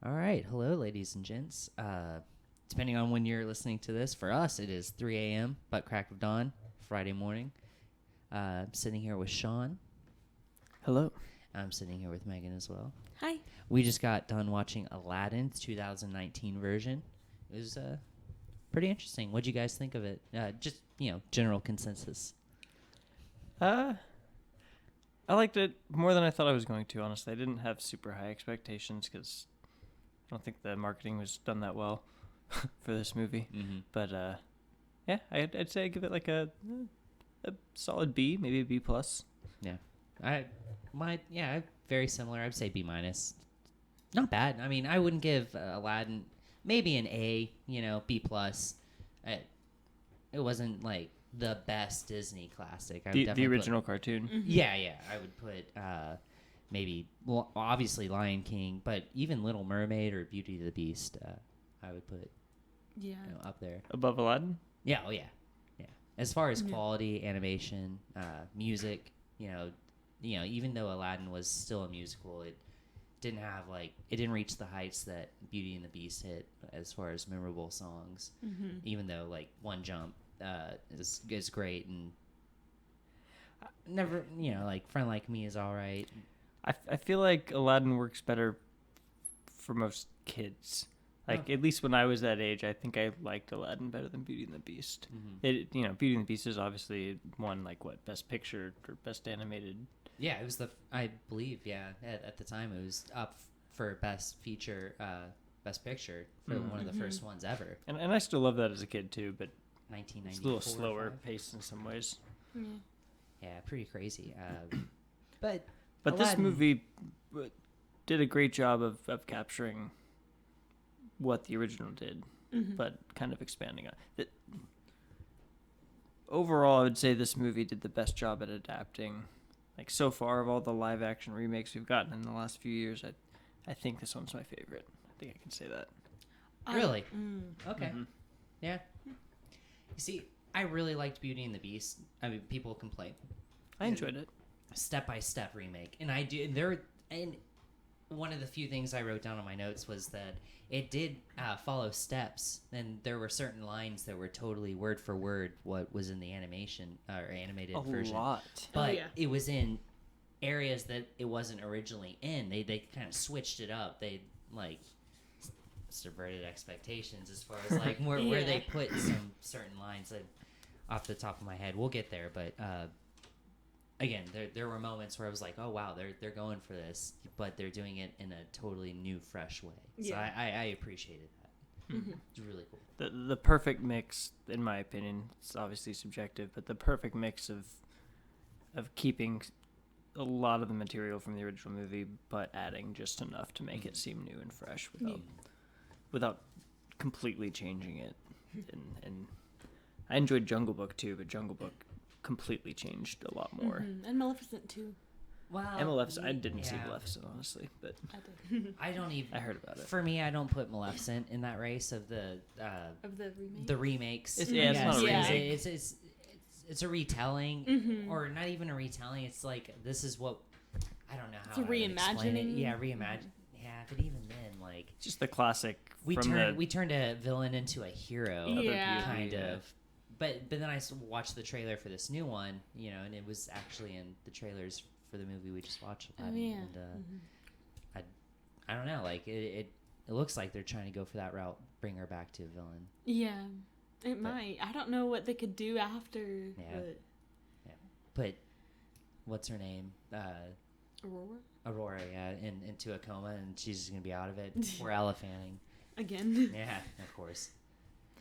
All right. Hello, ladies and gents. Depending on when you're listening to this, for us, it is 3 a.m., but crack of dawn, Friday morning. I'm sitting here with Sean. Hello. I'm sitting here with Megan as well. Hi. We just got done watching Aladdin, 2019 version. It was pretty interesting. What'd you guys think of it? Just, general consensus. I liked it more than I thought I was going to, honestly. I didn't have super high expectations because I don't think the marketing was done that well for this movie. Mm-hmm. But, yeah, I'd say I'd give it like a solid B, maybe a B+. Yeah. Very similar. I'd say B-. Not bad. I mean, I wouldn't give Aladdin maybe an A, B+. It wasn't like the best Disney classic. The original cartoon. Mm-hmm. Yeah. I would put maybe, well, obviously Lion King, but even Little Mermaid or Beauty and the Beast, I would put up there. Above Aladdin? Yeah, yeah. As far as quality, animation, music, even though Aladdin was still a musical, it didn't reach the heights that Beauty and the Beast hit as far as memorable songs. Mm-hmm. Even though One Jump is great, and never, Friend Like Me is all right. I feel like Aladdin works better for most kids. At least when I was that age, I think I liked Aladdin better than Beauty and the Beast. Mm-hmm. Beauty and the Beast is obviously won Best Picture or Best Animated. Yeah, it was I believe, at the time it was up for Best Feature, Best Picture for one of the first ones ever. And I still love that as a kid too, but 1994. it's a little slower paced in some ways. Yeah, pretty crazy. But this Aladdin, movie did a great job of capturing what the original did, but kind of expanding on it. Overall, I would say this movie did the best job at adapting. So far of all the live action remakes we've gotten in the last few years, I think this one's my favorite. I think I can say that. Really? Okay. Mm-hmm. Yeah. You see, I really liked Beauty and the Beast. I mean, people complain. I enjoyed it. Step-by-step remake. And and one of the few things I wrote down on my notes was that it did follow steps, and there were certain lines that were totally word for word what was in the animation or animated version. A lot. But it was in areas that it wasn't originally in. They kind of switched it up. They subverted expectations as far as where they put some certain lines. Off the top of my head, we'll get there, but again, there were moments where I was like, oh wow, they're going for this, but they're doing it in a totally new, fresh way. So I appreciated that. Mm-hmm. It's really cool. The perfect mix, in my opinion, it's obviously subjective, but the perfect mix of keeping a lot of the material from the original movie, but adding just enough to make it seem new and fresh without completely changing it. And I enjoyed Jungle Book too, but Jungle Book completely changed a lot more. Mm-hmm. And Maleficent too. Wow. And Maleficent, I didn't see Maleficent, honestly, but I did. I don't even. I heard about it. For me, I don't put Maleficent in that race of the remake? the remakes. It's not a remake. It's a retelling, or not even a retelling. It's this is what I don't know how. It's a reimagining. Yeah, reimagine. Yeah, but even then, just the classic. We turned a villain into a hero. Kind of. But then I watched the trailer for this new one, and it was actually in the trailers for the movie we just watched. And I don't know, it looks like they're trying to go for that route, bring her back to a villain. Yeah, it might. I don't know what they could do after. Yeah. But what's her name? Aurora, into a coma, and she's just gonna be out of it. Poor Ella Fanning. Again. Yeah, of course.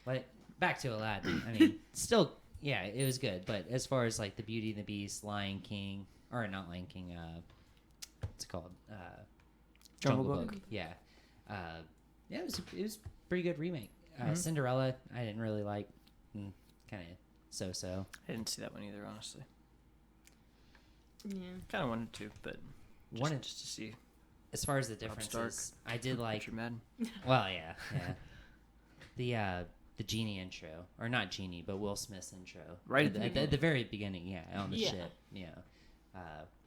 But back to Aladdin. I mean, still, yeah, it was good. But as far as the Beauty and the Beast, Lion King, or not Lion King, what's it called? Jungle Book. Yeah, it was pretty good remake. Cinderella, I didn't really like. Kind of so. I didn't see that one either, honestly. Yeah. Kind of wanted to, but just to see. As far as the differences, I did like. Richard Madden. Well, yeah. The Genie intro, or not Genie, but Will Smith's intro, right at the very beginning, on the ship,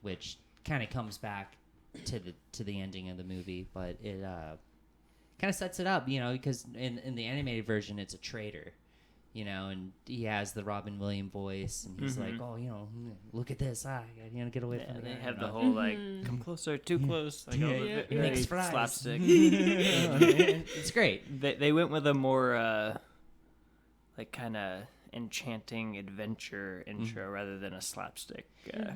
which kind of comes back to the ending of the movie, but it kind of sets it up, because in the animated version, it's a traitor, and he has the Robin Williams voice, and he's like, oh, look at this, get away from They me. have the whole come closer, too close, like very Mixed fries. slapstick. It's great. They went with a more like kind of enchanting adventure intro rather than a slapstick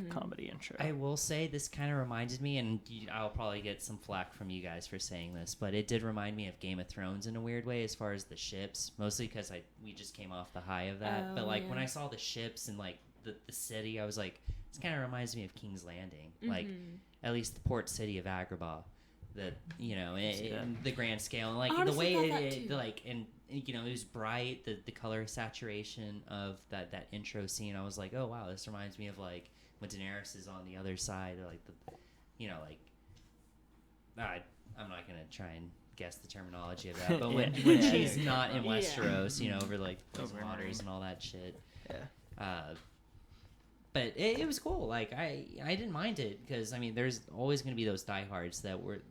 comedy intro. I will say this kind of reminded me, and I'll probably get some flack from you guys for saying this, but it did remind me of Game of Thrones in a weird way as far as the ships, mostly because we just came off the high of that. But like when I saw the ships and like the city, I was like, this kind of reminds me of King's Landing, like at least the port city of Agrabah. That in the grand scale, and like the way it like, and it was bright, the color saturation of that intro scene. I was like, oh wow, this reminds me of like when Daenerys is on the other side, or like I'm not gonna try and guess the terminology of that, but when she's not in Westeros, over like those waters and all that shit. But it was cool. Like I didn't mind it because there's always gonna be those diehards that were.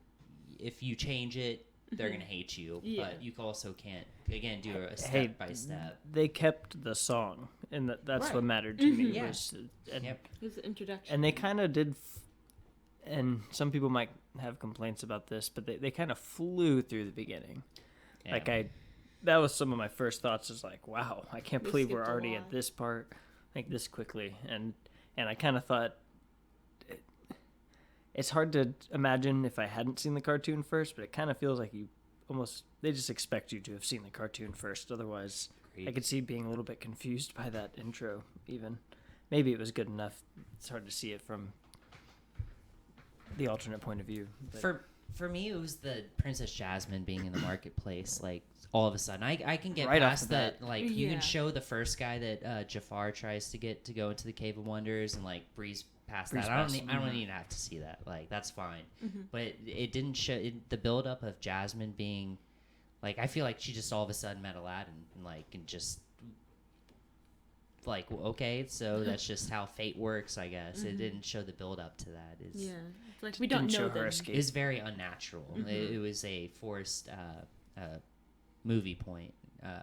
If you change it, they're going to hate you. But you also can't, again, do a step by step. They kept the song, and that's what mattered to me. Yeah. It was the introduction. And they kind of did, and some people might have complaints about this, but they kind of flew through the beginning. Yeah. Like that was some of my first thoughts is like, wow, I can't believe we're already at this part, like this quickly. And I kind of thought, it's hard to imagine if I hadn't seen the cartoon first, but it kind of feels like they just expect you to have seen the cartoon first. Otherwise, I could see being a little bit confused by that intro even. Maybe it was good enough. It's hard to see it from the alternate point of view. But. For me, it was the Princess Jasmine being in the marketplace. Like, all of a sudden, I can get right past that. Like, you can show the first guy that Jafar tries to get to go into the Cave of Wonders and, like, breeze past that. I don't even have to see that. Like, that's fine. But it didn't show the buildup of Jasmine being like, I feel like she just all of a sudden met Aladdin and just like, okay, so that's just how fate works, I guess. It didn't show the buildup to that. It's like we don't know her escape. It's very unnatural. It was a forced movie point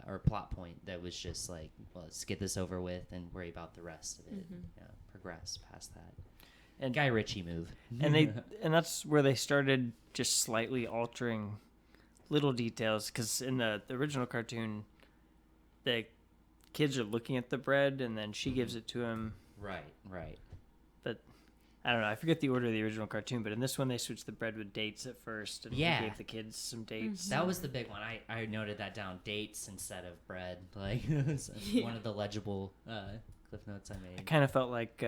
or plot point that was just like, well, let's get this over with and worry about the rest of it. Progress past that. And Guy Ritchie move. And that's where they started just slightly altering little details, because in the original cartoon, the kids are looking at the bread and then she gives it to him. Right. But I don't know. I forget the order of the original cartoon, but in this one they switched the bread with dates at first, and they gave the kids some dates. That was the big one. I noted that down. Dates instead of bread. Like one of the legible cliff notes I made. I kind of felt like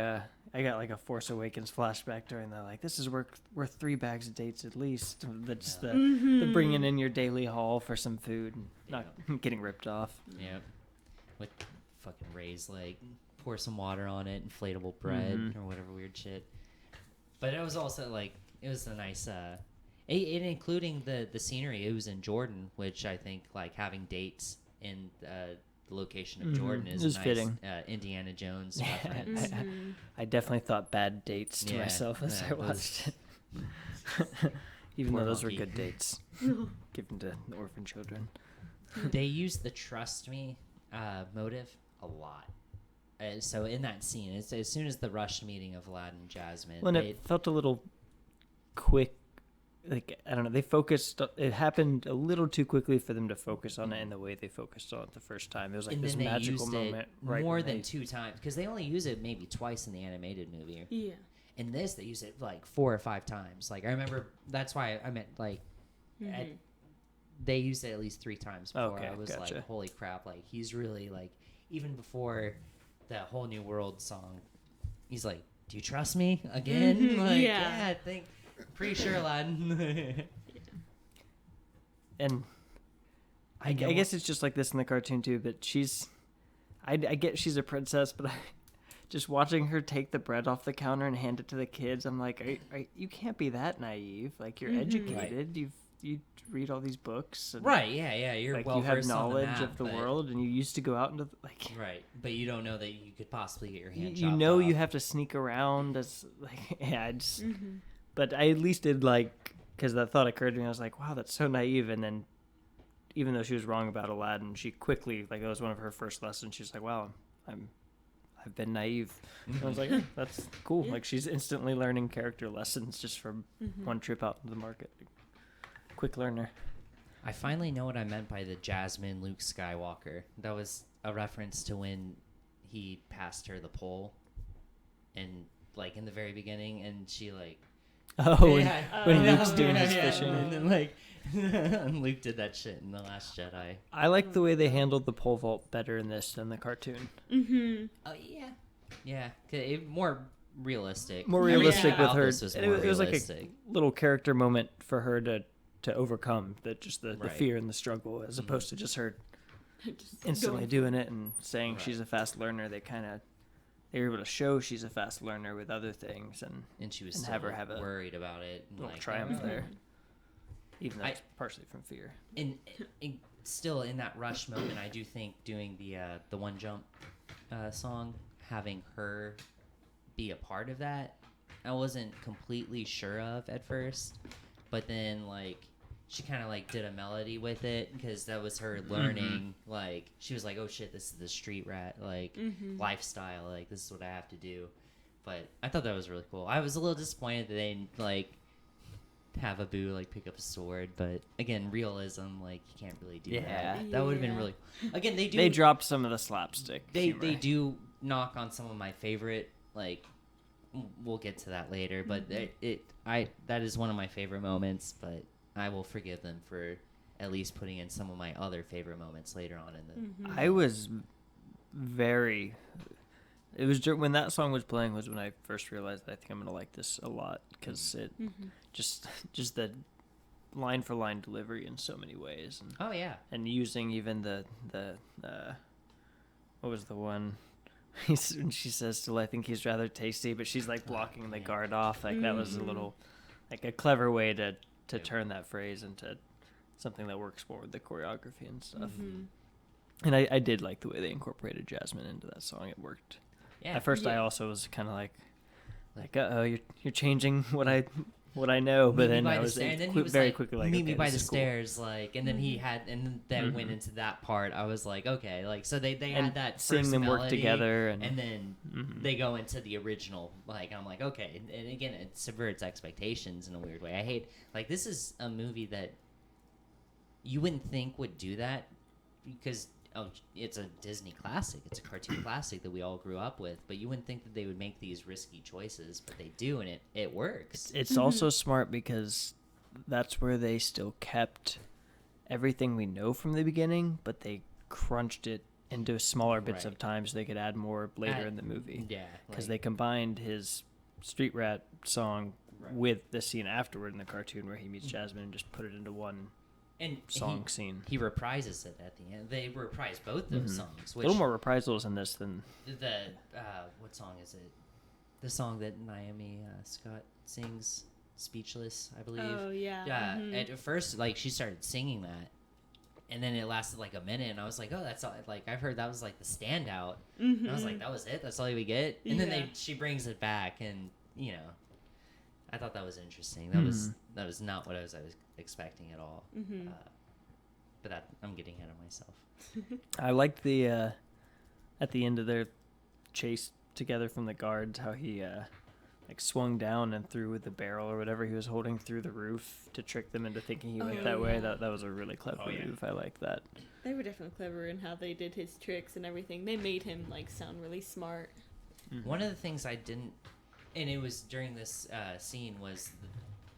I got like a Force Awakens flashback during that. Like, this is worth 3 bags of dates at least. That's the bringing in your daily haul for some food and not getting ripped off. Yep. With fucking Ray's like pour some water on it, inflatable bread or whatever weird shit. But it was also like it was a nice including the scenery. It was in Jordan, which I think like having dates in the location of Jordan is nice. Fitting. Indiana Jones reference. I definitely thought bad dates to myself as I watched it. Even though those were good dates given to orphan children. They used the trust me motive a lot. So in that scene, as soon as the rushed meeting of Aladdin and Jasmine, it felt a little quick. Like, I don't know, they focused, it happened a little too quickly for them to focus on it in the way they focused on it the first time. It was like this magical moment. More than 2 times, because they only use it maybe twice in the animated movie. Yeah. In this, they use it like 4 or 5 times. Like, I remember, that's why I meant, like, they used it at least 3 times before. I was like, holy crap, like, he's really, like, even before the Whole New World song, he's like, do you trust me again? Like, yeah, I think... Pretty sure, Aladdin. And I guess it's just like this in the cartoon too. But I get she's a princess, but just watching her take the bread off the counter and hand it to the kids, I'm like, you can't be that naive. Like, you're educated. Right. You read all these books. And, right? Yeah. You're like, well you have versed knowledge on the map, of the world, and you used to go out into right. But you don't know that you could possibly get your hand. You know, off. You have to sneak around. As like, I just. But I at least did like because that thought occurred to me. I was like, wow, that's so naive. And then, even though she was wrong about Aladdin, she quickly, like, that was one of her first lessons. She's like, wow, I've been naive. And I was like, that's cool. Yeah. Like, she's instantly learning character lessons just from one trip out into the market. Quick learner. I finally know what I meant by the Jasmine Luke Skywalker. That was a reference to when he passed her the pole, and like in the very beginning, and she like. Oh, Yeah. when Luke's doing Yeah, his yeah. fishing. And then like, and Luke did that shit in The Last Jedi. I like the way they handled the pole vault better in this than the cartoon. Oh yeah, yeah, more realistic. More I mean, realistic yeah, with her. This was It more was like realistic. a little character moment for her to overcome the Right. fear and the struggle, as opposed to just her Just instantly going- doing it and saying Right. she's a fast learner. They were able to show she's a fast learner with other things, And she was and still have her have a worried about it. And little like, triumph oh. there, even though I- it's partially from fear. And still in that rush moment, I do think doing the One Jump song, having her be a part of that, I wasn't completely sure of at first, but then like she kind of like did a melody with it because that was her learning. Like she was like, oh shit, this is the street rat like lifestyle, like this is what I have to do. But I thought that was really cool. I was a little disappointed that they didn't like have Abu like pick up a sword, but again, realism, like you can't really do that. That would have been Yeah. really. Again, they do. They dropped some of the slapstick. They humor. do knock on some of my favorite, like we'll get to that later, but that is one of my favorite moments, but I will forgive them for at least putting in some of my other favorite moments later on in the I was very. It was when that song was playing was when I first realized that I think I'm gonna like this a lot because it just the line for line delivery in so many ways, and Oh yeah. and using even the what was the one when she says still I think he's rather tasty, but she's like blocking the guard off, like that was a little like a clever way to turn that phrase into something that works more with the choreography and stuff. And I did like the way they incorporated Jasmine into that song. It worked. Yeah. At first, I Yeah. also was kind of like, oh, you're changing what I know, but then I was very quickly like, meet okay, me by this the is cool. stairs, like, and then he had, and then went into that part. I was like, okay, like, so they And had that seeing first them work melody, together, and then they go into the original. Like, I'm like, okay, and again, it subverts expectations in a weird way. I hate, like, this is a movie that you wouldn't think would do that because it's a Disney classic. It's a cartoon classic that we all grew up with, but you wouldn't think that they would make these risky choices, but they do, and it works. It's also smart because that's where they still kept everything we know from the beginning, but they crunched it into smaller bits Right. of time so they could add more later in the movie. Yeah, Because like- they combined his Street Rat song Right. with the scene afterward in the cartoon where he meets Jasmine and just put it into one and song scene. He reprises it at the end. They reprise both those songs. A Which little more reprisals in this than the what song is it? The song that Naomi Scott sings, "Speechless," I believe. Oh yeah. At first, like she started singing that, and then it lasted like a minute, and I was like, "Oh, that's all." Like I've heard that was like the standout. And I was like, "That was it. That's all we get." And then she brings it back, and I thought that was interesting. That was not what I was expecting at all. But I'm getting ahead of myself. I liked the at the end of their chase together from the guards, how he like swung down and threw with the barrel or whatever he was holding through the roof to trick them into thinking he went that way. yeah. That was a really clever move. I like that. They were definitely clever in how they did his tricks and everything. They made him like sound really smart. One of the things I didn't, and it was during this scene, was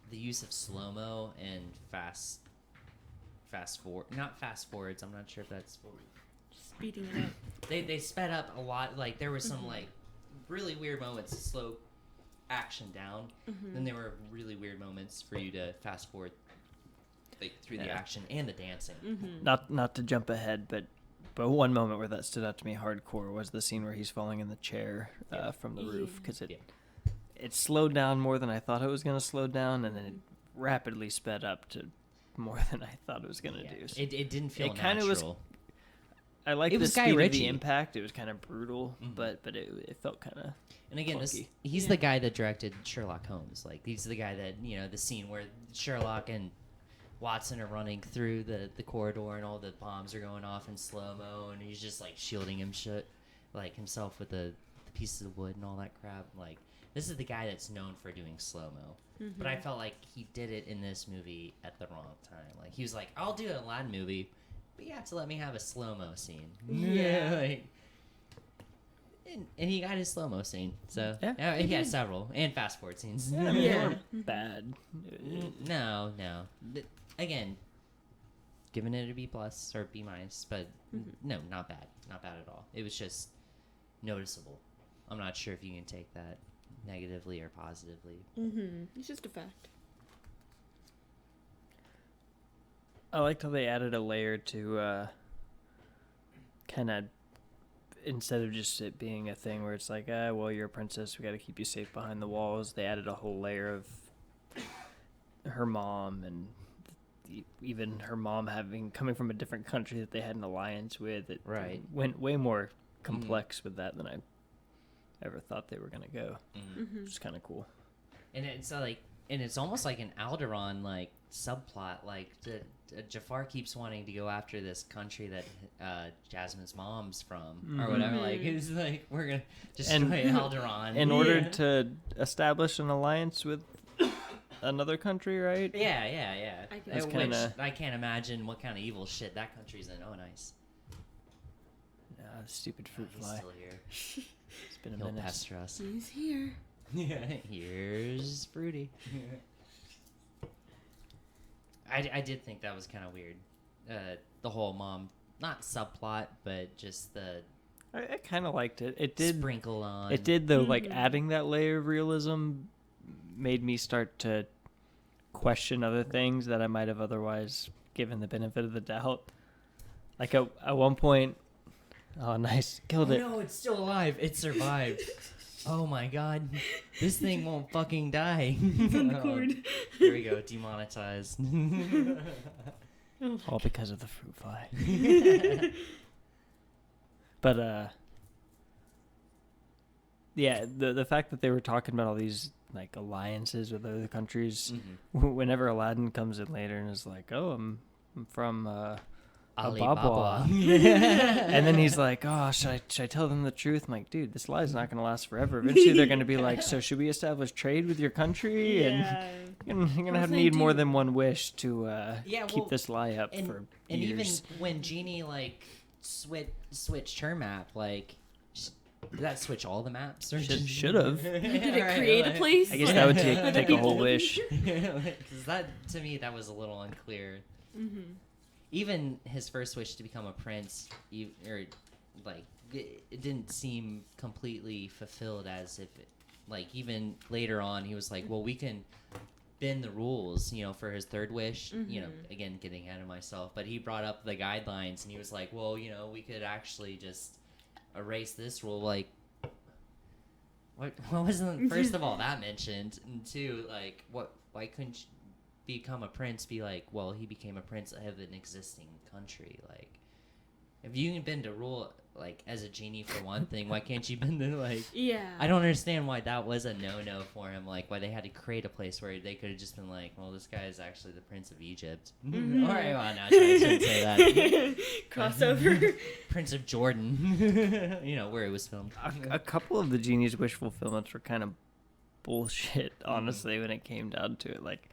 the use of slow mo and fast forward, not fast forwards. I'm not sure if that's Speeding it up. they sped up a lot. Like there were some like really weird moments to slow action down. Then there were really weird moments for you to fast forward like through the action and the dancing. Not to jump ahead, but one moment where that stood out to me hardcore was the scene where he's falling in the chair from the roof, because it slowed down more than I thought it was going to slow down, and then it rapidly sped up to more than I thought it was going to do. So It didn't feel it kinda was- natural. I like It the was Guy speed of Ritchie. the impact. It was kind of brutal, Mhm. but it felt kind of. And again, he's Yeah. the guy that directed Sherlock Holmes. Like, he's the guy that, the scene where Sherlock and Watson are running through the corridor and all the bombs are going off in slow-mo and he's just, like, shielding himself with the pieces of wood and all that crap. Like, this is the guy that's known for doing slow-mo. But I felt like he did it in this movie at the wrong time. Like, he was like, I'll do an Aladdin movie, but you have to let me have a slow-mo scene. Yeah. Like, and he got his slow-mo scene. So, Yeah. he had several. And fast-forward scenes. Yeah, I mean, Yeah. they weren't bad. No. Again, giving it a B+ or B-, but no, not bad. Not bad at all. It was just noticeable. I'm not sure if you can take that negatively or positively. It's just a fact. I liked how they added a layer to kind of, instead of just it being a thing where it's like, well, you're a princess, we got to keep you safe behind the walls. They added a whole layer of her mom and even her mom coming from a different country that they had an alliance with. It Right. went way more complex with that than I ever thought they were gonna go. Which is kind of cool. And it's almost like an Alderaan like subplot. Like Jafar keeps wanting to go after this country that Jasmine's mom's from or whatever. Like it's like we're gonna destroy Alderaan In order to establish an alliance with another country, right? Yeah. That's Which kinda- I can't imagine what kind of evil shit that country's in. Oh, nice. Stupid fruit He's fly. still here. It's been a He'll minute. pester us. He's here. Yeah, here's Fruity. I did think that was kind of weird. The whole mom, not subplot, but just the I kind of liked it. It did sprinkle on. It did though. Like adding that layer of realism made me start to question other things that I might have otherwise given the benefit of the doubt. Like at one point, oh nice, killed it. No, it's still alive. It survived. Oh my god, this thing won't fucking die. Here we go, demonetized. All because of the fruit fly. But yeah, the fact that they were talking about all these like alliances with other countries. Whenever Aladdin comes in later and is like, "Oh, I'm from Alibaba." And then he's like, "Oh, should I tell them the truth?" I'm like, "Dude, this lie's not gonna last forever. Eventually, they're gonna be like, so should we establish trade with your country?" And you're gonna have need more than one wish to keep this lie up for and years. even when Genie like switched her map, like did that switch all the maps? Or Should have. Did it create a place? I guess that would take a whole wish. Because that to me that was a little unclear. Even his first wish to become a prince, it didn't seem completely fulfilled. As if, even later on, he was like, "Well, we can bend the rules, for his third wish." Again, getting ahead of myself, but he brought up the guidelines, and he was like, "Well, we could actually just erase this rule." Like, what wasn't first of all that mentioned, and two, like, why couldn't you become a prince be like, well, he became a prince of an existing country? Like, if you can bend a rule, like, as a genie for one thing, why can't you bend it, like... Yeah. I don't understand why that was a no-no for him, like, why they had to create a place where they could have just been like, well, this guy is actually the Prince of Egypt. All right, well, no, I shouldn't say that. Crossover. Prince of Jordan, where it was filmed. A couple of the genie's wish fulfillments were kind of bullshit, honestly, when it came down to it. Like,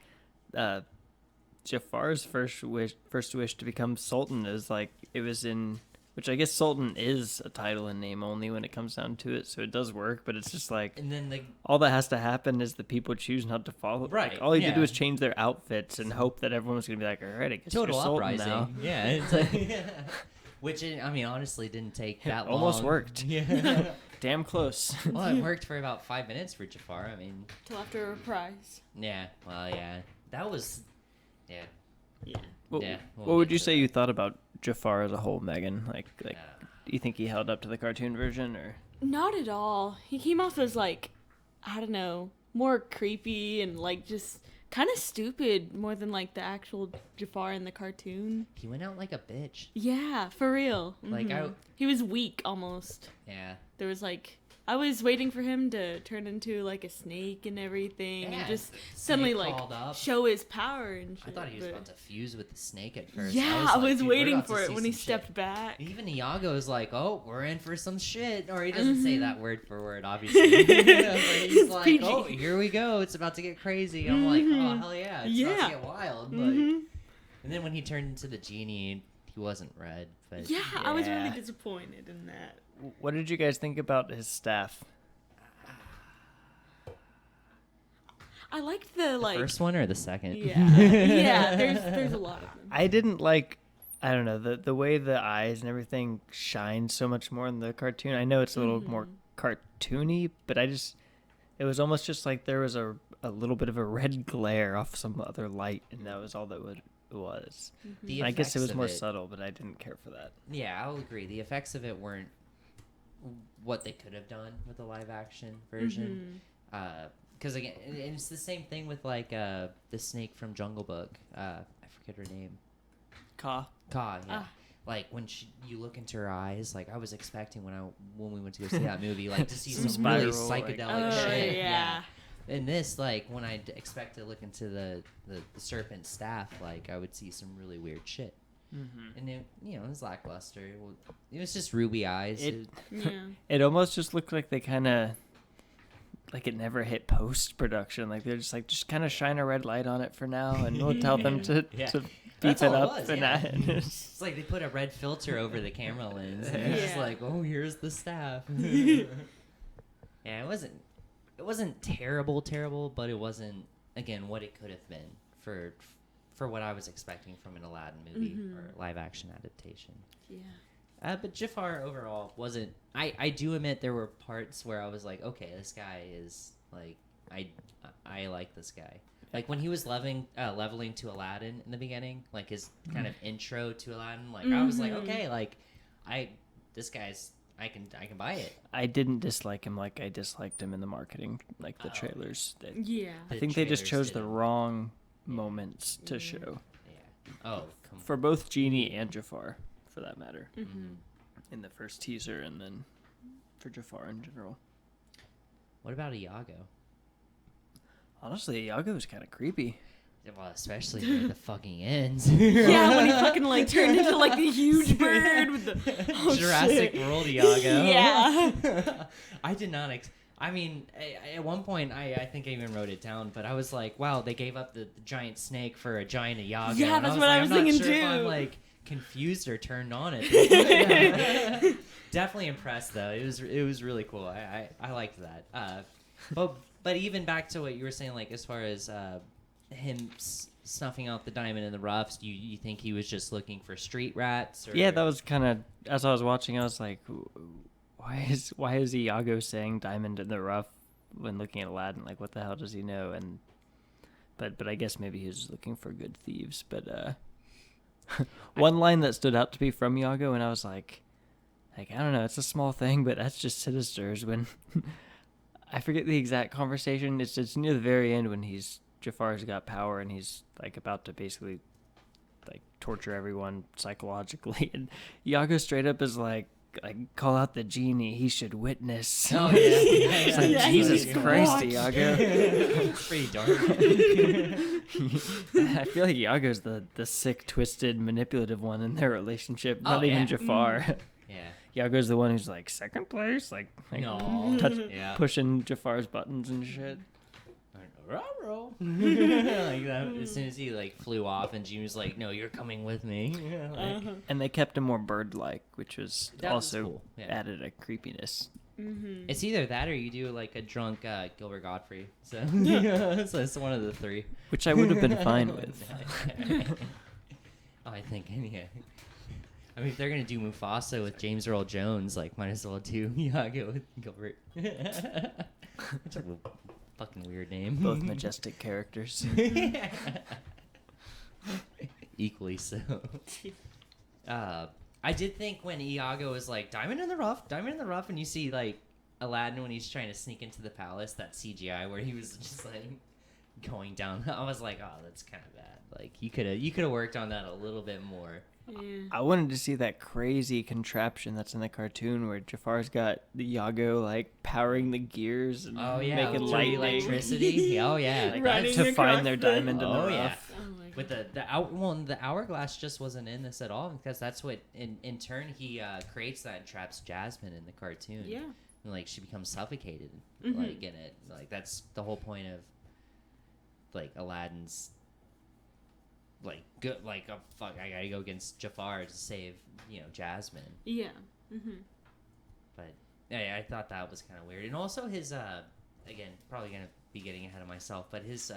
Jafar's first wish to become Sultan is like, it was in, which I guess Sultan is a title in name only when it comes down to it, so it does work, but it's just like, And then all that has to happen is the people choose not to follow. Right, Like, all he did yeah. was change their outfits and hope that everyone was going to be like, all right, I guess total you're Sultan uprising. now. Yeah, it's like, which honestly didn't take that long. Almost worked. Yeah. Damn close. Well, it worked for about 5 minutes for Jafar. Till after a reprise. Yeah. Well, yeah. That was, yeah. Yeah. What, Yeah, we'll what would get you to say that. you thought about Jafar as a whole, Megan? Like, Uh, do you think he held up to the cartoon version, or? Not at all. He came off as like, I don't know, more creepy and like just kind of stupid more than like the actual Jafar in the cartoon. He went out like a bitch. Yeah, for real. Like, he was weak almost. Yeah. There was like, I was waiting for him to turn into like a snake and everything, Yeah, and just the suddenly snake like crawled up. show his power and shit. I thought he was about to fuse with the snake at first. Yeah, I was like, dude, waiting for it when he stepped shit. back. Even Iago's like, oh, we're in for some shit. Or he doesn't say that word for word, obviously. But he's It's like, PG. oh, here we go. It's about to get crazy. I'm like, oh, hell yeah. It's about to get wild. Like, and then when he turned into the genie, he wasn't red. But Yeah, I was really disappointed in that. What did you guys think about his staff? I liked the like first one or the second? Yeah, yeah. There's a lot of them. I didn't like, I don't know, the way the eyes and everything shine so much more in the cartoon. I know it's a little more cartoony, but it was almost just like there was a little bit of a red glare off some other light, and that was all that it was. The I guess it was effects more of it- subtle, but I didn't care for that. Yeah, I'll agree. The effects of it weren't what they could have done with the live action version. Because again, and it's the same thing with like the snake from Jungle Book. I forget her name. Ka. Ka. Yeah. Like when you look into her eyes, like I was expecting when we went to go see that movie, like to see some really spiral, like- psychedelic shit. Yeah. In this, like when I expect to look into the serpent staff, like I would see some really weird shit. And it, it was lackluster. It was just ruby eyes. It almost just looked like they kind of, like it never hit post-production. Like they're just kind of shine a red light on it for now, and we'll tell them to beef it up. It's like they put a red filter over the camera lens, and it's just like, oh, here's the staff. Yeah, it wasn't terrible, but it wasn't, again, what it could have been for what I was expecting from an Aladdin movie or live action adaptation. Yeah. But Jafar overall wasn't. I do admit there were parts where I was like, okay, this guy is like, I like this guy. Like when he was leveling to Aladdin in the beginning, like his kind of intro to Aladdin, like I was like, okay, like this guy's. I can buy it. I didn't dislike him like I disliked him in the marketing, like the trailers. Yeah. I think they just chose the wrong moments to show. Yeah. Oh, for both Genie and Jafar, for that matter. In the first teaser, and then for Jafar in general. What about Iago? Honestly, Iago was kind of creepy. Well, especially near the fucking ends. Yeah, when he fucking like turned into like the huge bird with the Jurassic World Iago. Yeah. I did not. I mean, at one point, I think I even wrote it down, but I was like, wow, they gave up the giant snake for a giant Iago. Yeah, that's what I was I'm thinking not sure too. If I'm like confused or turned on it. Definitely impressed though. It was really cool. I liked that. But even back to what you were saying, like as far as him snuffing out the diamond in the roughs, you think he was just looking for street rats? Or? Yeah, that was kind of, as I was watching, I was like, why is Iago saying diamond in the rough when looking at Aladdin? Like, what the hell does he know? And but I guess maybe he was looking for good thieves. But one line that stood out to me from Iago, and I was like I don't know, it's a small thing, but that's just sinister. Is when I forget the exact conversation. It's near the very end when Jafar's got power and he's like about to basically like torture everyone psychologically, and Iago straight up is like call out the genie, he should witness. Oh yeah, It's like, Yeah, Jesus he's Christ, like, Iago. It's pretty dark. I feel like Iago's the sick, twisted, manipulative one in their relationship. Not even yeah. Jafar. Yeah. Iago's the one who's like second place, like No. Yeah. pushing Jafar's buttons and shit. Like that, as soon as he like flew off, and Gene was like, "No, you're coming with me." Like, And they kept him more bird-like, which was That was also cool, yeah. added a creepiness. it's either that or you do like a drunk Gilbert Godfrey. So, so it's one of the three. Which I would have been fine with. Oh, I think yeah. I mean, if they're gonna do Mufasa with James Earl Jones, like might as well do Iago with Gilbert. It's a fucking weird name. Both majestic characters. Equally so. I did think when Iago was like diamond in the rough, and you see like Aladdin when he's trying to sneak into the palace, that CGI where he was just like going down. I was like, oh, that's kind of bad. Like you could have worked on that a little bit more. Yeah. I wanted to see that crazy contraption that's in the cartoon where Jafar's got the Yago like powering the gears and Oh yeah, making with lightning electricity. Oh yeah, like Running to across find their the- diamond in the Oh, yeah. rough. Oh my god. with the hourglass just wasn't in this at all because that's what in turn he creates that and traps Jasmine in the cartoon. Yeah. And, like she becomes suffocated Mhm. like in it. Like that's the whole point of like Aladdin's like good like oh fuck I gotta go against Jafar to save Jasmine. Yeah. Mhm. But yeah, I thought that was kind of weird. And also his again, probably gonna be getting ahead of myself, but his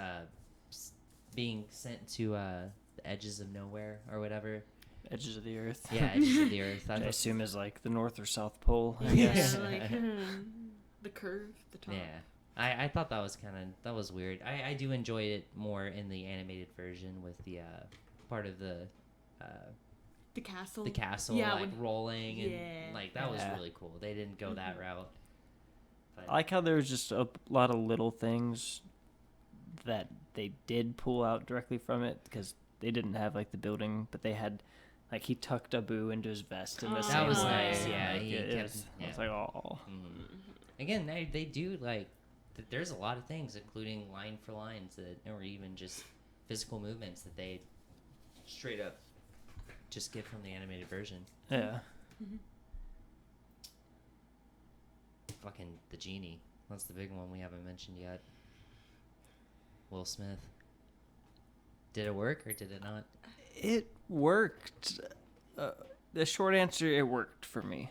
being sent to the edges of nowhere or whatever. Edges of the earth. Yeah, edges of the earth. I That assume is like the North or South Pole, I Yeah, guess. like the curve, the top. yeah. I thought that was weird. I do enjoy it more in the animated version with the part of the castle Yeah, like when- rolling and Yeah. like that was Yeah. really cool. They didn't go that route. But I like how there was just a lot of little things that they did pull out directly from it because they didn't have like the building, but they had like he tucked Abu into his vest in the Oh, same that was way. nice, yeah, Like, he it kept- was, I yeah. was like, oh. again, they do like there's a lot of things, including line for lines or even just physical movements that they straight up just get from the animated version. Yeah. Fucking the genie. That's the big one we haven't mentioned yet. Will Smith. Did it work or did it not? It worked. The short answer, it worked for me.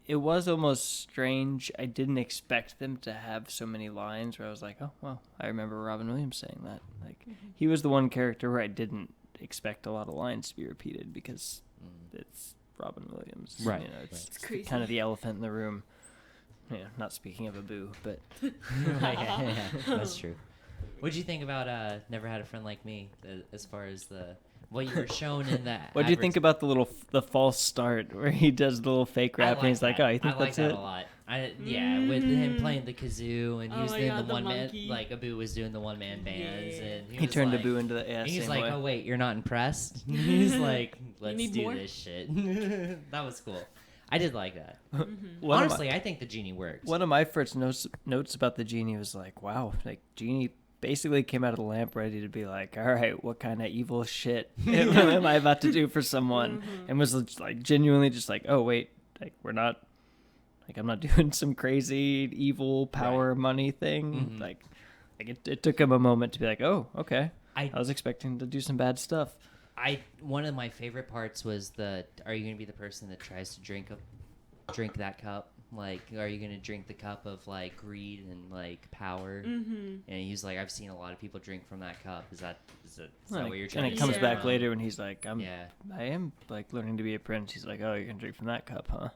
It was almost strange. I didn't expect them to have so many lines where I was like, oh, well, I remember Robin Williams saying that. Like, he was the one character where I didn't expect a lot of lines to be repeated because it's Robin Williams. Right. You know, it's It's crazy. kind of the elephant in the room. Yeah, not speaking of Abu, but yeah, that's true. What'd you think about Never Had a Friend Like Me as far as what you were shown in that? what do you think about the false start where he does the little fake rap and he's like, oh, you think I like that's that it? a lot. With him playing the kazoo and he Oh was my doing God, the the one man, monkey. like Abu was doing the one man bands, Yeah. and He was turned like, Abu into the and he's same like, way. oh wait, you're not impressed? He's like, let's need do more? this shit. That was cool. I did like that. One of my- Honestly, I think the genie worked. One of my first notes about the genie was like, wow, like Genie basically came out of the lamp ready to be like, all right, what kind of evil shit am I about to do for someone? And was like genuinely just like, oh wait, like I'm not doing some crazy evil power money thing. Like it took him a moment to be like, oh, okay. I was expecting to do some bad stuff. One of my favorite parts was are you gonna be the person that tries to drink that cup? Like, are you gonna drink the cup of like greed and like power? And he's like, I've seen a lot of people drink from that cup. Is that what you're trying And to it comes say? back later when he's like, I Yeah, am like learning to be a prince. He's like, oh, you're gonna drink from that cup, huh?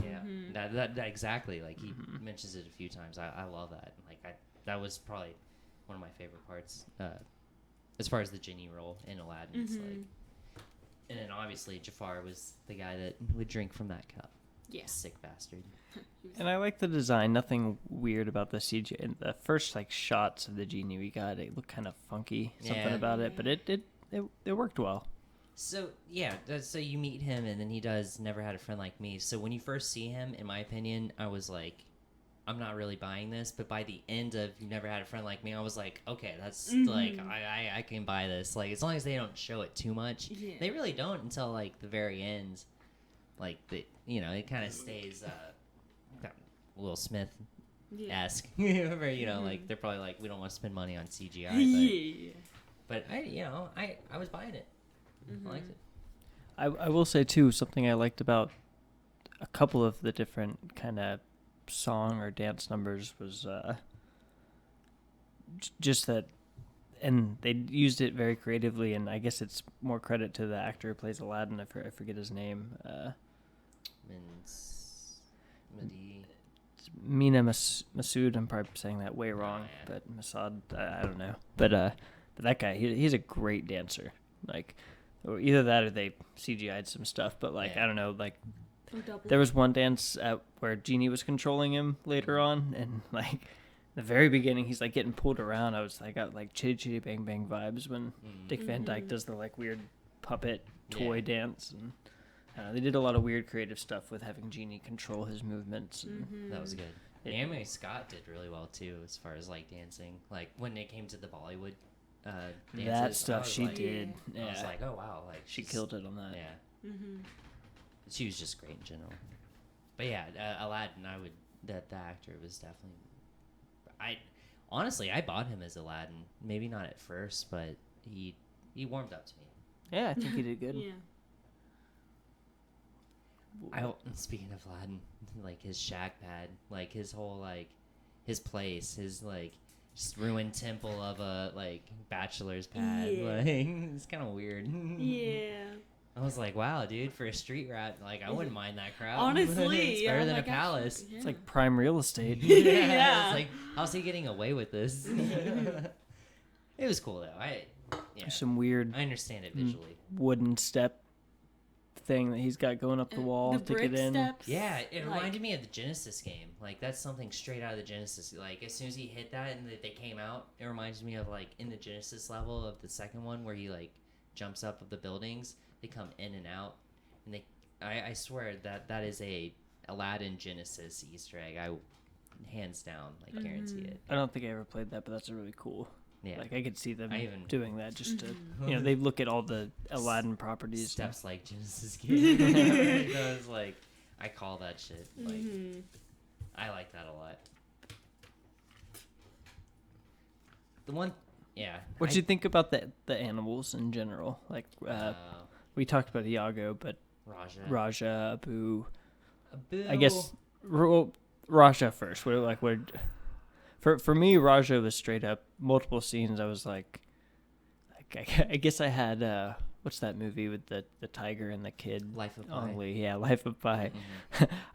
yeah. That exactly. Like he mentions it a few times. I love that. Like that was probably one of my favorite parts. As far as the genie role in Aladdin, it's like, and then obviously Jafar was the guy that would drink from that cup. Yeah. Sick bastard. And I like the design. Nothing weird about the CG. In the first like shots of the genie we got, it looked kind of funky. Something Yeah. about it, but it worked well. So yeah, so you meet him and then he does Never Had a Friend Like Me. So when you first see him, in my opinion, I was like, I'm not really buying this. But by the end of You Never Had a Friend Like Me, I was like, okay, that's like I can buy this. Like as long as they don't show it too much. Yeah. They really don't until like the very end. Like it kind of stays Will Smith esque. Where like they're probably like, we don't want to spend money on CGI. But I was buying it. I liked it. I will say too, something I liked about a couple of the different kind of song or dance numbers was just that, and they used it very creatively, and I guess it's more credit to the actor who plays Aladdin. I forget his name. Mina Masood. I'm probably saying that way wrong, but Masad, I don't know. But that guy, he's a great dancer. Like, or either that or they CGI'd some stuff. But like, I don't know. Like, there was one dance where Genie was controlling him later on, and like the very beginning, he's like getting pulled around. I got like Chitty Chitty Bang Bang vibes when Dick Van Dyke does the like weird puppet toy dance, and they did a lot of weird creative stuff with having Genie control his movements. And That was good. Naomi Scott did really well too, as far as like dancing. Like when it came to the Bollywood dances, that stuff she like, did. Yeah. I was like, oh wow, like She killed it on that. Yeah. She was just great in general. But yeah, Aladdin, the actor was definitely. Honestly, I bought him as Aladdin. Maybe not at first, but he warmed up to me. Yeah, I think he did good. Speaking of Aladdin, like his shack pad, like his whole like his place, his like just ruined temple of a like bachelor's pad. Yeah. Like it's kind of weird. Yeah. I was like, wow, dude, for a street rat, like I wouldn't mind that crowd. Honestly, it's better than a like, palace. actually, It's like prime real estate. Yeah. It's like, how's he getting away with this? It was cool though. Some weird I understand it visually. wooden step thing that he's got going up the wall the to brick get in. steps. Yeah, it like- reminded me of the Genesis game. Like that's something straight out of the Genesis. Like as soon as he hit that and they came out, it reminds me of like in the Genesis level of the second one where he like jumps up of the buildings. They come in and out, and I swear that is a Aladdin Genesis Easter egg. I hands down like guarantee it. I don't think I ever played that, but that's a really cool. Yeah, Like I could see them I even- doing that just to, they look at all the Aladdin properties. steps like Genesis game. I was like, I call that shit. Like, I like that a lot. The one, yeah. What do you think about the animals in general? Like we talked about Iago, but Raja, Abu. I guess Raja first. For me, Raja was straight up multiple scenes. I was like I guess I had what's that movie with the tiger and the kid? Life of Pi. Only, yeah, Life of Pi.